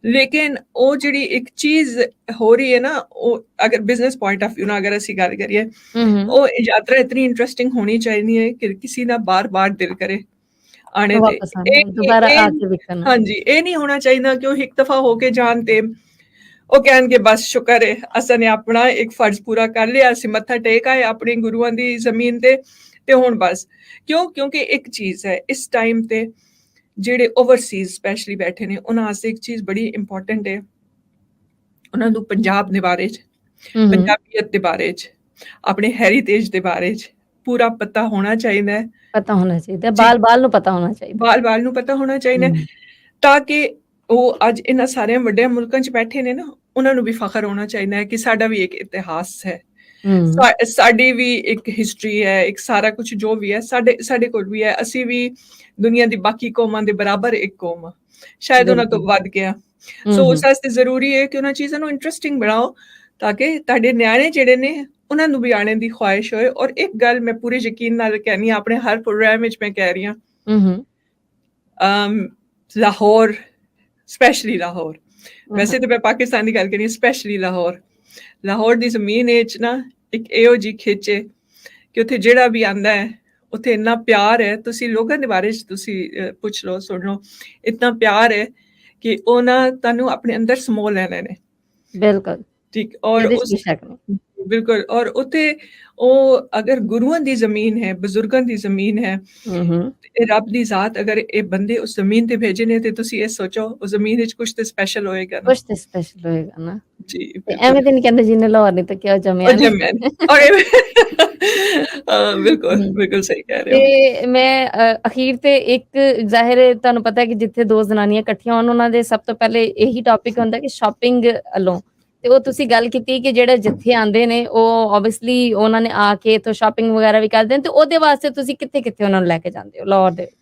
ਲੇਕਿਨ ਉਹ ਜਿਹੜੀ ਇੱਕ ਚੀਜ਼ ਹੋ ਰਹੀ ਹੈ ਨਾ, ਉਹ ਅਗਰ ਬਿਜ਼ਨਸ ਪੁਆਇੰਟ ਆਫ ਵਿਊ ਨਾਲ ਅਗਰ ਅਸੀਂ ਗੱਲ ਕਰੀਏ, ਉਹ ਯਾਤਰਾ ਇਤਨੀ ਇੰਟਰਸਟਿੰਗ ਹੋਣੀ ਚਾਹੀਦੀ ਹੈ ਕਿ ਕਿਸੇ ਦਾ ਬਾਰ-ਬਾਰ ਦਿਲ ਕਰੇ ਆਣੇ ਤੇ।
ਦੁਬਾਰਾ ਆ ਕੇ ਵੇਖਣਾ।
ਹਾਂਜੀ, ਇਹ ਨਹੀਂ ਹੋਣਾ ਚਾਹੀਦਾ ਕਿ ਉਹ ਇੱਕ ਦਫਾ ਹੋ ਕੇ ਜਾਣ ਤੇ ਉਹ ਕਹਿਣਗੇ ਬਸ ਸ਼ੁਕਰ ਹੈ ਅਸਾਂ ਨੇ ਆਪਣਾ ਇੱਕ ਫਰਜ਼ ਪੂਰਾ ਕਰ ਲਿਆ, ਅਸੀਂ ਮੱਥਾ ਟੇਕ ਆਏ ਆਪਣੀ ਗੁਰੂਆਂ ਦੀ ਜ਼ਮੀਨ ਤੇ ਹੁਣ ਬਸ। ਕਿਉਂਕਿ ਇੱਕ ਚੀਜ਼ ਹੈ ਇਸ ਟਾਈਮ ਤੇ ਜਿਹੜੇ ਓਵਰਸੀਜ਼ ਸਪੈਸ਼ਲੀ ਬੈਠੇ ਨੇ ਉਹਨਾਂ ਵਾਸਤੇ ਇੱਕ ਚੀਜ਼ ਬੜੀ ਇੰਪੋਰਟੈਂਟ ਹੈ, ਉਹਨਾਂ ਨੂੰ ਪੰਜਾਬ ਦੇ ਬਾਰੇ 'ਚ, ਪੰਜਾਬੀਅਤ ਦੇ ਬਾਰੇ 'ਚ, ਆਪਣੇ ਹੈਰੀਟੇਜ ਦੇ ਬਾਰੇ 'ਚ ਪੂਰਾ ਪਤਾ ਹੋਣਾ ਚਾਹੀਦਾ ਹੈ।
ਪਤਾ ਹੋਣਾ ਚਾਹੀਦਾ, ਬਾਲ-ਬਾਲ ਨੂੰ ਪਤਾ ਹੋਣਾ ਚਾਹੀਦਾ,
ਬਾਲ-ਬਾਲ ਨੂੰ ਪਤਾ ਹੋਣਾ ਚਾਹੀਦਾ, ਤਾਂ ਕਿ ਉਹ ਅੱਜ ਇਹਨਾਂ ਸਾਰਿਆਂ ਵੱਡੇ ਮੁਲਕਾਂ 'ਚ ਬੈਠੇ ਨੇ ਨਾ, ਉਹਨਾਂ ਨੂੰ ਵੀ ਫਖਰ ਹੋਣਾ ਚਾਹੀਦਾ ਹੈ ਕਿ ਸਾਡਾ ਵੀ ਇੱਕ ਇਤਿਹਾਸ ਹੈ, ਸਾਡੀ ਵੀ ਇੱਕ ਹਿਸਟਰੀ ਹੈ, ਇੱਕ ਸਾਰਾ ਕੁਝ ਜੋ ਵੀ ਹੈ ਸਾਡੇ ਕੋਲ ਵੀ ਹੈ। ਅਸੀਂ ਵੀ ਦੁਨੀਆ ਦੀ ਬਾਕੀ ਕੌਮਾਂ ਦੇ ਬਰਾਬਰ ਇੱਕ ਕੌਮ ਆ, ਸ਼ਾਇਦ ਉਹਨਾਂ ਤੋਂ ਵੱਧ ਗਿਆ। ਸੋ ਉਸ ਵਾਸਤੇ ਜ਼ਰੂਰੀ ਹੈ ਕਿ ਉਹਨਾਂ ਚੀਜ਼ਾਂ ਨੂੰ ਇੰਟਰਸਟਿੰਗ ਬਣਾਓ ਤਾਂ ਕਿ ਤੁਹਾਡੇ ਨਿਆਣੇ ਜਿਹੜੇ ਨੇ ਉਹਨਾਂ ਨੂੰ ਵੀ ਆਉਣ ਦੀ ਖੁਆਇਸ਼ ਹੋਏ। ਔਰ ਇੱਕ ਗੱਲ ਮੈਂ ਪੂਰੇ ਯਕੀਨ ਨਾਲ ਕਹਿੰਦੀ ਹਾਂ, ਆਪਣੇ ਹਰ ਪ੍ਰੋਗਰਾਮ ਵਿੱਚ ਮੈਂ ਕਹਿ ਰਹੀ ਹਾਂ, ਲਾਹੌਰ, ਸਪੈਸ਼ਲੀ ਲਾਹੌਰ, ਵੈਸੇ ਤਾਂ ਮੈਂ ਪਾਕਿਸਤਾਨ ਦੀ ਗੱਲ ਕਰੀ, ਸਪੈਸ਼ਲੀ ਲਾਹੌਰ ਦੀ ਜ਼ਮੀਨ ਵਿੱਚ ਨਾ ਇੱਕ ਇਹੋ ਜਿਹੀ ਖਿੱਚ ਹੈ ਕਿ ਉੱਥੇ ਜਿਹੜਾ ਵੀ ਆਉਂਦਾ ਹੈ ਉੱਥੇ ਇੰਨਾ ਪਿਆਰ ਹੈ। ਤੁਸੀਂ ਲੋਕਾਂ ਦੇ ਬਾਰੇ 'ਚ ਤੁਸੀਂ ਪੁੱਛ ਲਓ, ਸੁਣ ਲਓ, ਇਤਨਾ ਪਿਆਰ ਹੈ ਕਿ ਉਹ ਨਾ ਤੁਹਾਨੂੰ ਆਪਣੇ ਅੰਦਰ ਸਮੋ ਲੈਣੇ ਨੇ। ਬਿਲਕੁਲ ਠੀਕ। ਔਰ ਬਿਲਕੁਲ, ਔਰ ਉੱਥੇ ਉਹ ਅਗਰ ਗੁਰੂਆਂ ਦੀ ਜ਼ਮੀਨ ਹੈ, ਬਜ਼ੁਰਗਾਂ ਦੀ ਜ਼ਮੀਨ ਹੈ, ਰੱਬ ਦੀ ਜ਼ਾਤ ਅਗਰ ਇਹ ਬੰਦੇ ਉਸ ਜ਼ਮੀਨ ਤੇ ਭੇਜੇ ਨੇ ਤੇ ਤੁਸੀਂ ਇਹ ਸੋਚੋ ਉਸ ਜ਼ਮੀਨ ਵਿੱਚ ਕੁਝ ਤੇ ਸਪੈਸ਼ਲ ਹੋਏਗਾ ਨਾ,
ਕੁਝ ਤੇ ਸਪੈਸ਼ਲ ਹੋਏਗਾ ਨਾ
ਜੀ।
ਐਵੇਂ ਤਾਂ ਨਹੀਂ ਕਹਿੰਦੇ ਜਿਹਨੇ ਲਾਹੌਰ ਨਹੀਂ ਤਾਂ ਕਿਉਂ ਜੰਮਿਆ
ਨੇ। ਬਿਲਕੁਲ ਸਹੀ ਕਹਿ ਰਹੇ ਹੋ।
ਤੇ ਮੈਂ ਅਖੀਰ ਤੇ ਇੱਕ ਜ਼ਾਹਿਰ ਹੈ ਤੁਹਾਨੂੰ ਪਤਾ ਕਿ ਜਿੱਥੇ ਦੋ ਜ਼ਨਾਨੀਆਂ ਇਕੱਠੀਆਂ ਹੋਣ ਉਹਨਾਂ ਦੇ ਸਭ ਤੋਂ ਪਹਿਲੇ ਇਹੀ ਟੌਪਿਕ ਹੁੰਦਾ ਕਿ ਸ਼ਾਪਿੰਗ ਵੱਲੋਂ, ਤੇ ਉਹ ਤੁਸੀਂ ਗੱਲ ਕੀਤੀ ਕਿ ਜਿਹੜੇ ਜਿੱਥੇ ਆਉਂਦੇ ਨੇ ਉਹ ਓਬਵੀਅਸਲੀ ਉਹਨਾਂ ਨੇ ਆ ਕੇ ਇੱਥੋਂ ਸ਼ਾਪਿੰਗ ਵਗੈਰਾ ਵੀ ਕਰਦੇ ਨੇ, ਤੇ ਉਹਦੇ ਵਾਸਤੇ ਤੁਸੀਂ ਕਿੱਥੇ ਉਹਨਾਂ ਨੂੰ ਲੈ ਕੇ ਜਾਂਦੇ ਹੋ ਲਾਹੌਰ ਦੇ ਵਿੱਚ?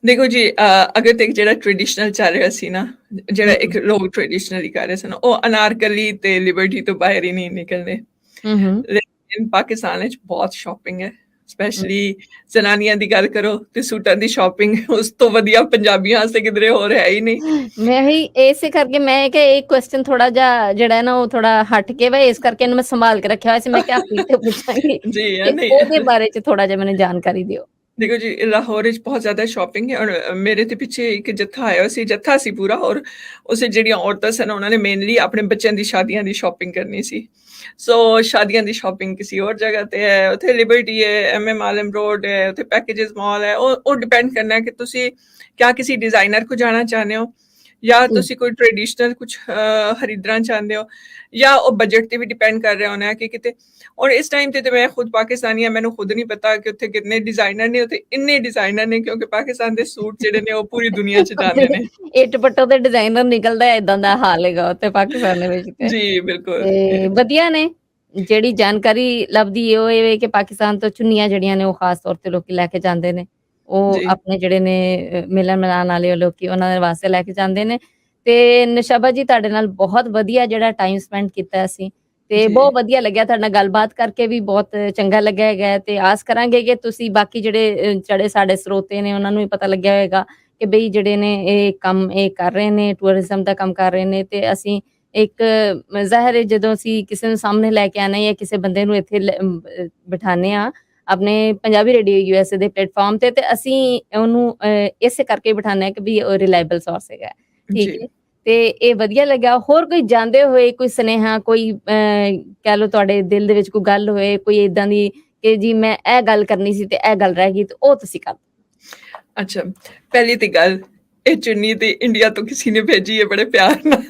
ਦੇਖੋ ਜੀ, ਅਗਰ ਤੇ ਜਿਹੜਾ ਟ੍ਰੈਡੀਸ਼ਨਲ ਚੱਲ ਰਿਹਾ ਸੀ ਨਾ, ਜਿਹੜਾ ਇੱਕ ਲੋਕ ਟ੍ਰੈਡੀਸ਼ਨਲੀ ਕਰ ਰਹੇ ਸਨ, ਉਹ ਅਨਾਰਕਲੀ ਤੇ ਲਿਬਰਟੀ ਤੋਂ ਬਾਹਰ ਹੀ ਨਹੀਂ ਨਿਕਲਦੇ। ਲੇਕਿਨ ਪਾਕਿਸਤਾਨ ਵਿੱਚ ਬਹੁਤ ਸ਼ਾਪਿੰਗ ਹੈ, ਸਪੈਸ਼ਲੀ ਜ਼ਨਾਨੀਆਂ ਦੀ ਗੱਲ ਕਰੋ ਤੇ ਸੂਟਾਂ ਦੀ ਸ਼ਾਪਿੰਗ ਉਸ ਤੋਂ ਵਧੀਆ ਪੰਜਾਬੀਆਂ ਵਾਸਤੇ ਕਿਧਰੇ ਹੋਰ ਹੈ ਹੀ ਨਹੀਂ।
ਮੈਂ ਹੀ ਇਸੇ ਕਰਕੇ ਮੈਂ ਕਿ ਇਹ ਕੁਐਸਚਨ ਥੋੜਾ ਜਿਹਾ ਜਿਹੜਾ ਹੈ ਨਾ ਉਹ ਥੋੜਾ ਹਟ ਕੇ ਵਾ, ਇਸ ਕਰਕੇ ਇਹਨੂੰ ਮੈਂ ਸੰਭਾਲ ਕੇ ਰੱਖਿਆ ਹੋਇਆ ਸੀ। ਮੈਂ ਕਿਹਾ ਅਖੀਰ ਤੇ ਪੁੱਛਾਂਗੀ ਜੀ, ਉਹਦੇ ਬਾਰੇ 'ਚ ਥੋੜਾ ਜਿਹਾ ਮੈਨੂੰ ਜਾਣਕਾਰੀ ਦਿਓ।
ਦੇਖੋ ਜੀ, ਲਾਹੌਰ ਵਿੱਚ ਬਹੁਤ ਜ਼ਿਆਦਾ ਸ਼ਾਪਿੰਗ ਹੈ। ਔਰ ਮੇਰੇ ਤੇ ਪਿੱਛੇ ਇੱਕ ਜੱਥਾ ਆਇਆ ਸੀ, ਜੱਥਾ ਸੀ ਪੂਰਾ, ਔਰ ਉਸੇ ਜਿਹੜੀਆਂ ਔਰਤਾਂ ਸਨ ਉਹਨਾਂ ਨੇ ਮੇਨਲੀ ਆਪਣੇ ਬੱਚਿਆਂ ਦੀ ਸ਼ਾਦੀਆਂ ਦੀ ਸ਼ਾਪਿੰਗ ਕਰਨੀ ਸੀ। ਸੋ ਸ਼ਾਦੀਆਂ ਦੀ ਸ਼ਾਪਿੰਗ ਕਿਸੇ ਹੋਰ ਜਗ੍ਹਾ ਤੇ ਹੈ, ਉੱਥੇ ਲਿਬਰਟੀ ਹੈ, MM ਆਲਮ ਰੋਡ ਹੈ, ਉੱਥੇ ਪੈਕੇਜਸ ਮਾਲ ਹੈ। ਉਹ ਡਿਪੈਂਡ ਕਰਨਾ ਹੈ ਕਿ ਤੁਸੀਂ ਕਿਆ ਕਿਸੇ ਡਿਜ਼ਾਈਨਰ ਕੋ ਜਾਣਾ ਚਾਹੁੰਦੇ ਹੋ ਜਾਂ ਤੁਸੀਂ ਕੋਈ ਟ੍ਰੈਡੀਸ਼ਨਲ ਕੁਝ ਖਰੀਦਣਾ ਚਾਹੁੰਦੇ ਹੋ, ਜਾਂ ਉਹ ਬਜਟ ਤੇ ਵੀ ਡਿਪੈਂਡ ਕਰ ਰਿਹਾ ਹੋਣਾ ਕਿ ਕਿਤੇ। ਔਰ ਇਸ ਟਾਈਮ ਤੇ ਮੈਂ ਖੁਦ ਪਾਕਿਸਤਾਨੀ ਹਾਂ, ਮੈਨੂੰ ਖੁਦ ਨਹੀਂ ਪਤਾ ਕਿ ਉੱਥੇ ਕਿੰਨੇ ਡਿਜ਼ਾਈਨਰ ਨੇ। ਉੱਥੇ ਇੰਨੇ ਡਿਜ਼ਾਈਨਰ ਨੇ ਕਿਉਂਕਿ ਪਾਕਿਸਤਾਨ ਦੇ ਸੂਟ ਜਿਹੜੇ ਨੇ ਉਹ ਪੂਰੀ ਦੁਨੀਆ 'ਚ ਜਾਂਦੇ ਨੇ।
ਇੱਟ ਪੱਟੋ ਤੇ ਡਿਜ਼ਾਈਨਰ ਨਿਕਲਦਾ, ਏਦਾਂ ਦਾ ਹਾਲ ਹੈਗਾ ਉੱਥੇ ਪਾਕਿਸਤਾਨ ਦੇ ਵਿੱਚ ਤੇ।
ਜੀ ਬਿਲਕੁਲ,
ਵਧੀਆ ਨੇ। ਜਿਹੜੀ ਜਾਣਕਾਰੀ ਲੱਭਦੀ ਉਹ ਇਹ ਕਿ ਪਾਕਿਸਤਾਨ ਤੋਂ ਚੁੰਨੀਆਂ ਜਿਹੜੀਆਂ ਨੇ ਉਹ ਖਾਸ ਤੌਰ ਤੇ ਲੋਕੀ ਲੈ ਕੇ ਜਾਂਦੇ ਨੇ, ਉਹ ਆਪਣੇ ਜਿਹੜੇ ਨੇ ਮਿਲਣ ਮਿਲਾਉਣ ਵਾਲੇ ਲੋਕੀ ਉਹਨਾਂ ਦੇ ਵਾਸਤੇ ਲੈ ਕੇ ਜਾਂਦੇ ਨੇ। ਤੇ ਨਿਸ਼ਾਬਾ ਜੀ, ਤੁਹਾਡੇ ਨਾਲ ਬਹੁਤ ਵਧੀਆ ਜਿਹੜਾ ਟਾਈਮ ਸਪੈਂਡ ਕੀਤਾ ਅਸੀਂ, ਤੇ ਬਹੁਤ ਵਧੀਆ ਲੱਗਿਆ ਤੁਹਾਡੇ ਨਾਲ ਗੱਲਬਾਤ ਕਰਕੇ, ਵੀ ਬਹੁਤ ਚੰਗਾ ਲੱਗਿਆ ਹੈਗਾ। ਤੇ ਆਸ ਕਰਾਂਗੇ ਕਿ ਤੁਸੀਂ ਬਾਕੀ ਜਿਹੜੇ ਸਾਡੇ ਸਰੋਤੇ ਨੇ ਉਹਨਾਂ ਨੂੰ ਵੀ ਪਤਾ ਲੱਗਿਆ ਹੋਏਗਾ ਕਿ ਬਈ ਜਿਹੜੇ ਨੇ ਇਹ ਕੰਮ ਇਹ ਕਰ ਰਹੇ ਨੇ, ਟੂਰਿਜ਼ਮ ਦਾ ਕੰਮ ਕਰ ਰਹੇ ਨੇ, ਤੇ ਅਸੀਂ ਇੱਕ ਜ਼ਾਹਿਰ ਹੈ ਜਦੋਂ ਅਸੀਂ ਕਿਸੇ ਨੂੰ ਸਾਹਮਣੇ ਲੈ ਕੇ ਆਉਂਦੇ ਜਾਂ ਕਿਸੇ ਬੰਦੇ ਨੂੰ ਇੱਥੇ ਬਿਠਾਉਂਦੇ ਹਾਂ ਆਪਣੇ ਪੰਜਾਬੀ ਰੇਡੀਓ ਯੂਐਸਏ ਦੇ ਪਲੇਟਫਾਰਮ ਤੇ ਅਸੀਂ ਉਹਨੂੰ ਇਸੇ ਕਰਕੇ ਬਿਠਾਉਂਦੇ ਹਾਂ ਕਿ ਵੀ ਉਹ ਰਿਲਾਇਬਲ ਸੋਰਸ ਹੈਗਾ, ਠੀਕ
ਜੀ।
ਹੈ। ਤੇ ਇਹ ਵਧੀਆ ਲੱਗਾ। ਹੋਰ ਕੋਈ ਜਾਂਦੇ ਹੋਏ ਕੋਈ ਸੁਨੇਹਾ, ਕੋਈ ਕਹਿ ਲਓ ਤੁਹਾਡੇ ਦਿਲ ਦੇ ਵਿੱਚ ਕੋਈ ਗੱਲ ਹੋਏ, ਕੋਈ ਏਦਾਂ ਦੀ ਕਿ ਜੀ ਮੈਂ ਇਹ ਗੱਲ ਕਰਨੀ ਸੀ ਤੇ ਇਹ ਗੱਲ ਰਹਿ ਗਈ, ਤੇ ਉਹ ਤੁਸੀਂ ਕਰ ਦਿਓ।
ਅੱਛਾ, ਪਹਿਲੀ ਤੇ ਗੱਲ, ਇਹ ਚੁੰਨੀ ਤੇ ਇੰਡੀਆ ਤੋਂ ਕਿਸੇ ਨੇ ਭੇਜੀ ਹੈ ਬੜੇ ਪਿਆਰ ਨਾਲ।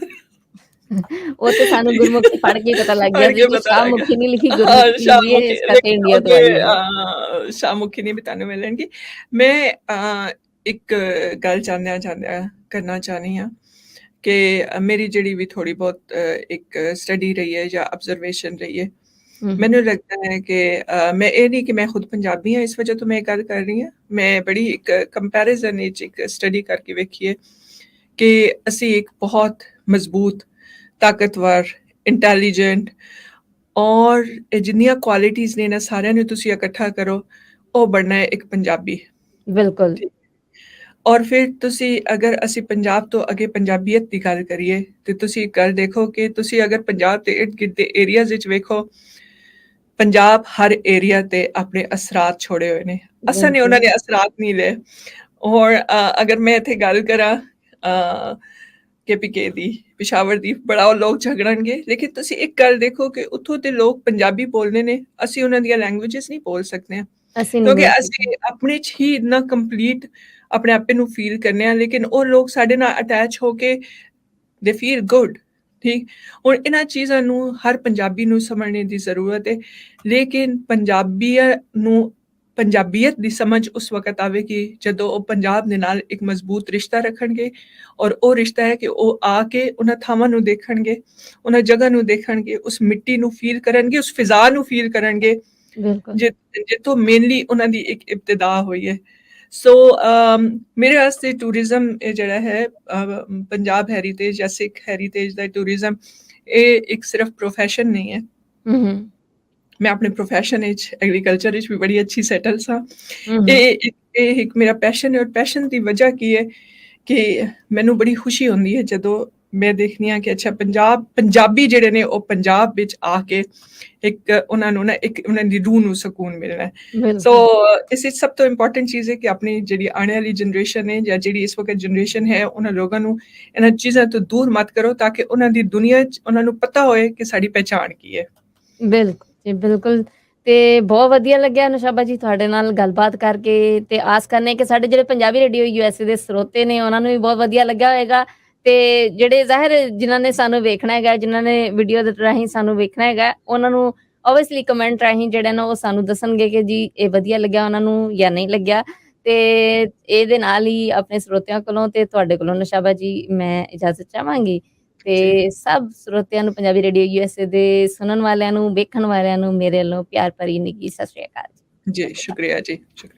ਉਹ ਤੇ ਸਾਨੂੰ
ਠੀਕ
ਗੁਰਮੁਖੀ ਪੜ੍ਹ ਕੇ ਹੀ ਪਤਾ ਲੱਗ ਗਿਆ
ਪੜ੍ਹ
ਸੀ
ਕੇ
ਕਿ
ਪਤਾ ਲੱਗ
ਸ਼ਾਹਮੁਖੀ ਨਹੀਂ ਲਿਖੀ,
ਗਿਆ। ਹਾਂ,
ਗੁਰਮੁਖੀ ਲਿਖੀ ਹੈ,
ਸ਼ਾਹਮੁਖੀ,
ਇਸ ਕਰਕੇ
लेकिन
ਇੰਡੀਆ ਤੋਂ
ਅੱਗੇ
ਆਈ ਹੈ।
ਸ਼ਾਹਮੁਖੀ ਨਹੀਂ ਵੀ ਤੁਹਾਨੂੰ ਮਿਲਣਗੇ। ਮੈਂ ਇੱਕ ਗੱਲ ਜਾਣਨਾ ਕਰਨਾ ਚਾਹੁੰਦੀ ਹਾਂ ਕਿ ਮੇਰੀ ਜਿਹੜੀ ਵੀ ਥੋੜੀ ਬਹੁਤ ਇੱਕ ਸਟੱਡੀ ਰਹੀ ਹੈ ਜਾਂ ਆਬਜ਼ਰਵੇਸ਼ਨ ਰਹੀ ਹੈ, ਮੈਨੂੰ ਲੱਗਦਾ ਹੈ ਕਿ ਮੈਂ ਇਹ ਨਹੀਂ ਕਿ ਮੈਂ ਖੁਦ ਪੰਜਾਬੀ ਹਾਂ ਇਸ ਵਜ੍ਹਾ ਤੋਂ ਮੈਂ ਇਹ ਗੱਲ ਕਰ ਰਹੀ ਹਾਂ। ਮੈਂ ਬੜੀ ਇੱਕ ਕੰਪੈਰੀਜ਼ਨ ਵਿੱਚ ਇੱਕ ਸਟੱਡੀ ਕਰਕੇ ਵੇਖੀ ਹੈ ਕਿ ਅਸੀਂ ਇੱਕ ਬਹੁਤ ਮਜ਼ਬੂਤ, ਤਾਕਤਵਰ, ਇੰਟੈਲੀਜੈਂਟ ਔਰ ਇਹ ਜਿੰਨੀਆਂ ਕੁਆਲਿਟੀਜ਼ ਨੇ ਇਹਨਾਂ ਸਾਰਿਆਂ ਨੂੰ ਤੁਸੀਂ ਇਕੱਠਾ ਕਰੋ, ਉਹ ਬਣਨਾ ਹੈ ਇੱਕ ਪੰਜਾਬੀ।
ਬਿਲਕੁਲ।
ਠੀਕ। ਔਰ ਫਿਰ ਤੁਸੀਂ ਅਗਰ ਅਸੀਂ ਪੰਜਾਬ ਤੋਂ ਅੱਗੇ ਪੰਜਾਬੀਅਤ ਦੀ ਗੱਲ ਕਰੀਏ ਤੇ ਤੁਸੀਂ ਇੱਕ ਗੱਲ ਦੇਖੋ ਕਿ ਤੁਸੀਂ ਅਗਰ ਪੰਜਾਬ ਦੇ ਇਰਦ ਗਿਰਦ ਦੇ ਏਰੀਆਜ਼ ਵਿੱਚ ਵੇਖੋ, ਪੰਜਾਬ ਹਰ ਏਰੀਆ ਤੇ ਆਪਣੇ ਅਸਰਾਤ ਛੋੜੇ ਹੋਏ ਨੇ। ਅਸਾਂ ਨੇ ਉਹਨਾਂ ਦੇ ਅਸਰਾਤ ਨਹੀਂ ਲਏ। ਔਰ ਅਗਰ ਮੈਂ ਇੱਥੇ ਗੱਲ ਕਰਾਂ KPK ਦੀ, ਪਿਸ਼ਾਵਰ ਦੀ, ਬੜਾ ਉਹ ਲੋਕ ਝਗੜਨਗੇ, ਲੇਕਿਨ ਤੁਸੀਂ ਇੱਕ ਗੱਲ ਦੇਖੋ ਕਿ ਉੱਥੋਂ ਦੇ ਲੋਕ ਪੰਜਾਬੀ ਬੋਲਦੇ ਨੇ, ਅਸੀਂ ਉਹਨਾਂ ਦੀਆਂ ਲੈਂਗੁਏਜਸ ਨਹੀਂ ਬੋਲ ਸਕਦੇ ਹਾਂ
ਅਸੀਂ ਨਹੀਂ
ਕਿਉਂਕਿ
ਬੋਲ
ਅਸੀਂ
ਸਕਦੇ।
ਆਪਣੇ 'ਚ ਹੀ ਇੰਨਾ ਕੰਪਲੀਟ ਆਪਣੇ ਆਪੇ ਨੂੰ ਫੀਲ ਕਰਨੇ ਆ, ਲੇਕਿਨ ਉਹ ਲੋਕ ਸਾਡੇ ਨਾਲ ਅਟੈਚ ਹੋ ਕੇ ਦੇ ਫੀਲ ਗੁੱਡ। ਠੀਕ। ਹੁਣ ਇਹਨਾਂ ਚੀਜ਼ਾਂ ਨੂੰ ਹਰ ਪੰਜਾਬੀ ਨੂੰ ਸਮਝਣੇ ਦੀ ਜ਼ਰੂਰਤ ਹੈ, ਲੇਕਿਨ ਪੰਜਾਬੀਅਤ ਦੀ ਸਮਝ ਉਸ ਵਕਤ ਆਵੇਗੀ ਜਦੋਂ ਉਹ ਪੰਜਾਬ ਦੇ ਨਾਲ ਇੱਕ ਮਜ਼ਬੂਤ ਰਿਸ਼ਤਾ ਰੱਖਣਗੇ, ਔਰ ਉਹ ਰਿਸ਼ਤਾ ਹੈ ਕਿ ਉਹ ਆ ਕੇ ਉਹਨਾਂ ਥਾਵਾਂ ਨੂੰ ਦੇਖਣਗੇ, ਉਹਨਾਂ ਜਗ੍ਹਾ ਨੂੰ ਦੇਖਣਗੇ, ਉਸ ਮਿੱਟੀ ਨੂੰ ਫੀਲ ਕਰਨਗੇ, ਉਸ ਫਿਜ਼ਾ ਨੂੰ ਫੀਲ ਕਰਨਗੇ
ਬਿਲਕੁਲ।
ਜਿੱਥੋਂ ਮੇਨਲੀ ਉਹਨਾਂ ਦੀ ਇੱਕ ਇਬਤਦਾ ਹੋਈ ਹੈ। ਸੋ ਮੇਰੇ ਵਾਸਤੇ ਟੂਰਿਜ਼ਮ ਇਹ ਜਿਹੜਾ ਹੈ ਪੰਜਾਬ ਹੈਰੀਟੇਜ ਜਾਂ ਸਿੱਖ ਹੈਰੀਟੇਜ ਦਾ ਟੂਰਿਜ਼ਮ, ਇਹ ਇੱਕ ਸਿਰਫ ਪ੍ਰੋਫੈਸ਼ਨ ਨਹੀਂ ਹੈ। ਮੈਂ ਆਪਣੇ ਪ੍ਰੋਫੈਸ਼ਨ ਵਿੱਚ ਐਗਰੀਕਲਚਰ ਵਿੱਚ ਵੀ ਬੜੀ ਅੱਛੀ ਸੈਟਲ ਸਾਂ। ਇਹ ਇੱਕ ਮੇਰਾ ਪੈਸ਼ਨ ਹੈ, ਔਰ ਪੈਸ਼ਨ ਦੀ ਵਜ੍ਹਾ ਕੀ ਹੈ ਕਿ ਮੈਨੂੰ ਬੜੀ ਖੁਸ਼ੀ ਹੁੰਦੀ ਹੈ ਜਦੋਂ ਮੈਂ ਦੇਖਦੀ ਹਾਂ ਕਿ ਅੱਛਾ ਪੰਜਾਬੀ ਜਿਹੜੇ ਨੇ ਉਹ ਪੰਜਾਬ ਵਿੱਚ ਆ ਕੇ ਇੱਕ ਉਹਨਾਂ ਨੂੰ ਨਾ ਇੱਕ ਉਹਨਾਂ ਦੀ ਰੂਹ ਨੂੰ ਸਕੂਨ ਮਿਲਣਾ ਹੈ। ਸੋ ਇਸ ਵਿੱਚ ਸਭ ਤੋਂ ਇੰਪੋਰਟੈਂਟ ਚੀਜ਼ ਹੈ ਕਿ ਆਪਣੀ ਜਿਹੜੀ ਆਉਣ ਵਾਲੀ ਜਨਰੇਸ਼ਨ ਹੈ ਜਾਂ ਜਿਹੜੀ ਇਸ ਵਕਤ ਜਨਰੇਸ਼ਨ ਹੈ, ਉਹਨਾਂ ਲੋਕਾਂ ਨੂੰ ਇਹਨਾਂ ਚੀਜ਼ਾਂ ਤੋਂ ਦੂਰ ਮਤ ਕਰੋ ਤਾਂ ਕਿ ਉਹਨਾਂ ਦੀ ਦੁਨੀਆ 'ਚ ਉਹਨਾਂ ਨੂੰ ਪਤਾ ਹੋਏ ਕਿ ਸਾਡੀ ਪਹਿਚਾਣ ਕੀ ਹੈ।
ਬਿਲਕੁਲ ਜੀ, ਬਿਲਕੁਲ। ਤੇ ਬਹੁਤ ਵਧੀਆ ਲੱਗਿਆ ਨੁਸ਼ਾਬਾ ਜੀ ਤੁਹਾਡੇ ਨਾਲ ਗੱਲਬਾਤ ਕਰਕੇ, ਤੇ ਆਸ ਕਰਨੇ ਕਿ ਸਾਡੇ ਜਿਹੜੇ ਪੰਜਾਬੀ ਰੇਡੀਓ ਯੂਐਸਏ ਦੇ ਸਰੋਤੇ ਨੇ ਉਹਨਾਂ ਨੂੰ ਵੀ ਬਹੁਤ ਵਧੀਆ ਲੱਗਿਆ ਹੋਏਗਾ, ਤੇ ਜਿਹੜੇ ਜ਼ਾਹਿਰ ਜਿਨ੍ਹਾਂ ਨੇ ਸਾਨੂੰ ਵੇਖਣਾ ਹੈਗਾ, ਜਿਨ੍ਹਾਂ ਨੇ ਵੀਡੀਓ ਦੇ ਰਾਹੀਂ ਸਾਨੂੰ ਵੇਖਣਾ ਹੈਗਾ, ਉਹਨਾਂ ਨੂੰ ਓਬਵੀਅਸਲੀ ਕਮੈਂਟ ਰਾਹੀਂ ਜਿਹੜਾ ਨਾ ਉਹ ਸਾਨੂੰ ਦੱਸਣਗੇ ਕਿ ਜੀ ਇਹ ਵਧੀਆ ਲੱਗਿਆ ਉਹਨਾਂ ਨੂੰ ਜਾਂ ਨਹੀਂ ਲੱਗਿਆ। ਤੇ ਇਹਦੇ ਨਾਲ ਹੀ ਆਪਣੇ ਸਰੋਤਿਆਂ ਕੋਲੋਂ ਤੇ ਤੁਹਾਡੇ ਕੋਲੋਂ ਨੁਸ਼ਾਬਾ ਜੀ ਮੈਂ ਇਜਾਜ਼ਤ ਚਾਹਾਂਗੀ। ਤੇ ਸਭ ਸਰੋਤਿਆਂ ਨੂੰ, ਪੰਜਾਬੀ ਰੇਡੀਓ ਯੂਐਸਏ ਦੇ ਸੁਣਨ ਵਾਲਿਆਂ ਨੂੰ, ਵੇਖਣ ਵਾਲਿਆਂ ਨੂੰ ਮੇਰੇ ਵੱਲੋਂ ਪਿਆਰ ਭਰੀ ਨਿੱਘੀ ਸਤਿ ਸ਼੍ਰੀ ਅਕਾਲ ਜੀ।
ਜੀ, ਸ਼ੁਕਰੀਆ ਜੀ, ਸ਼ੁਕਰੀਆ।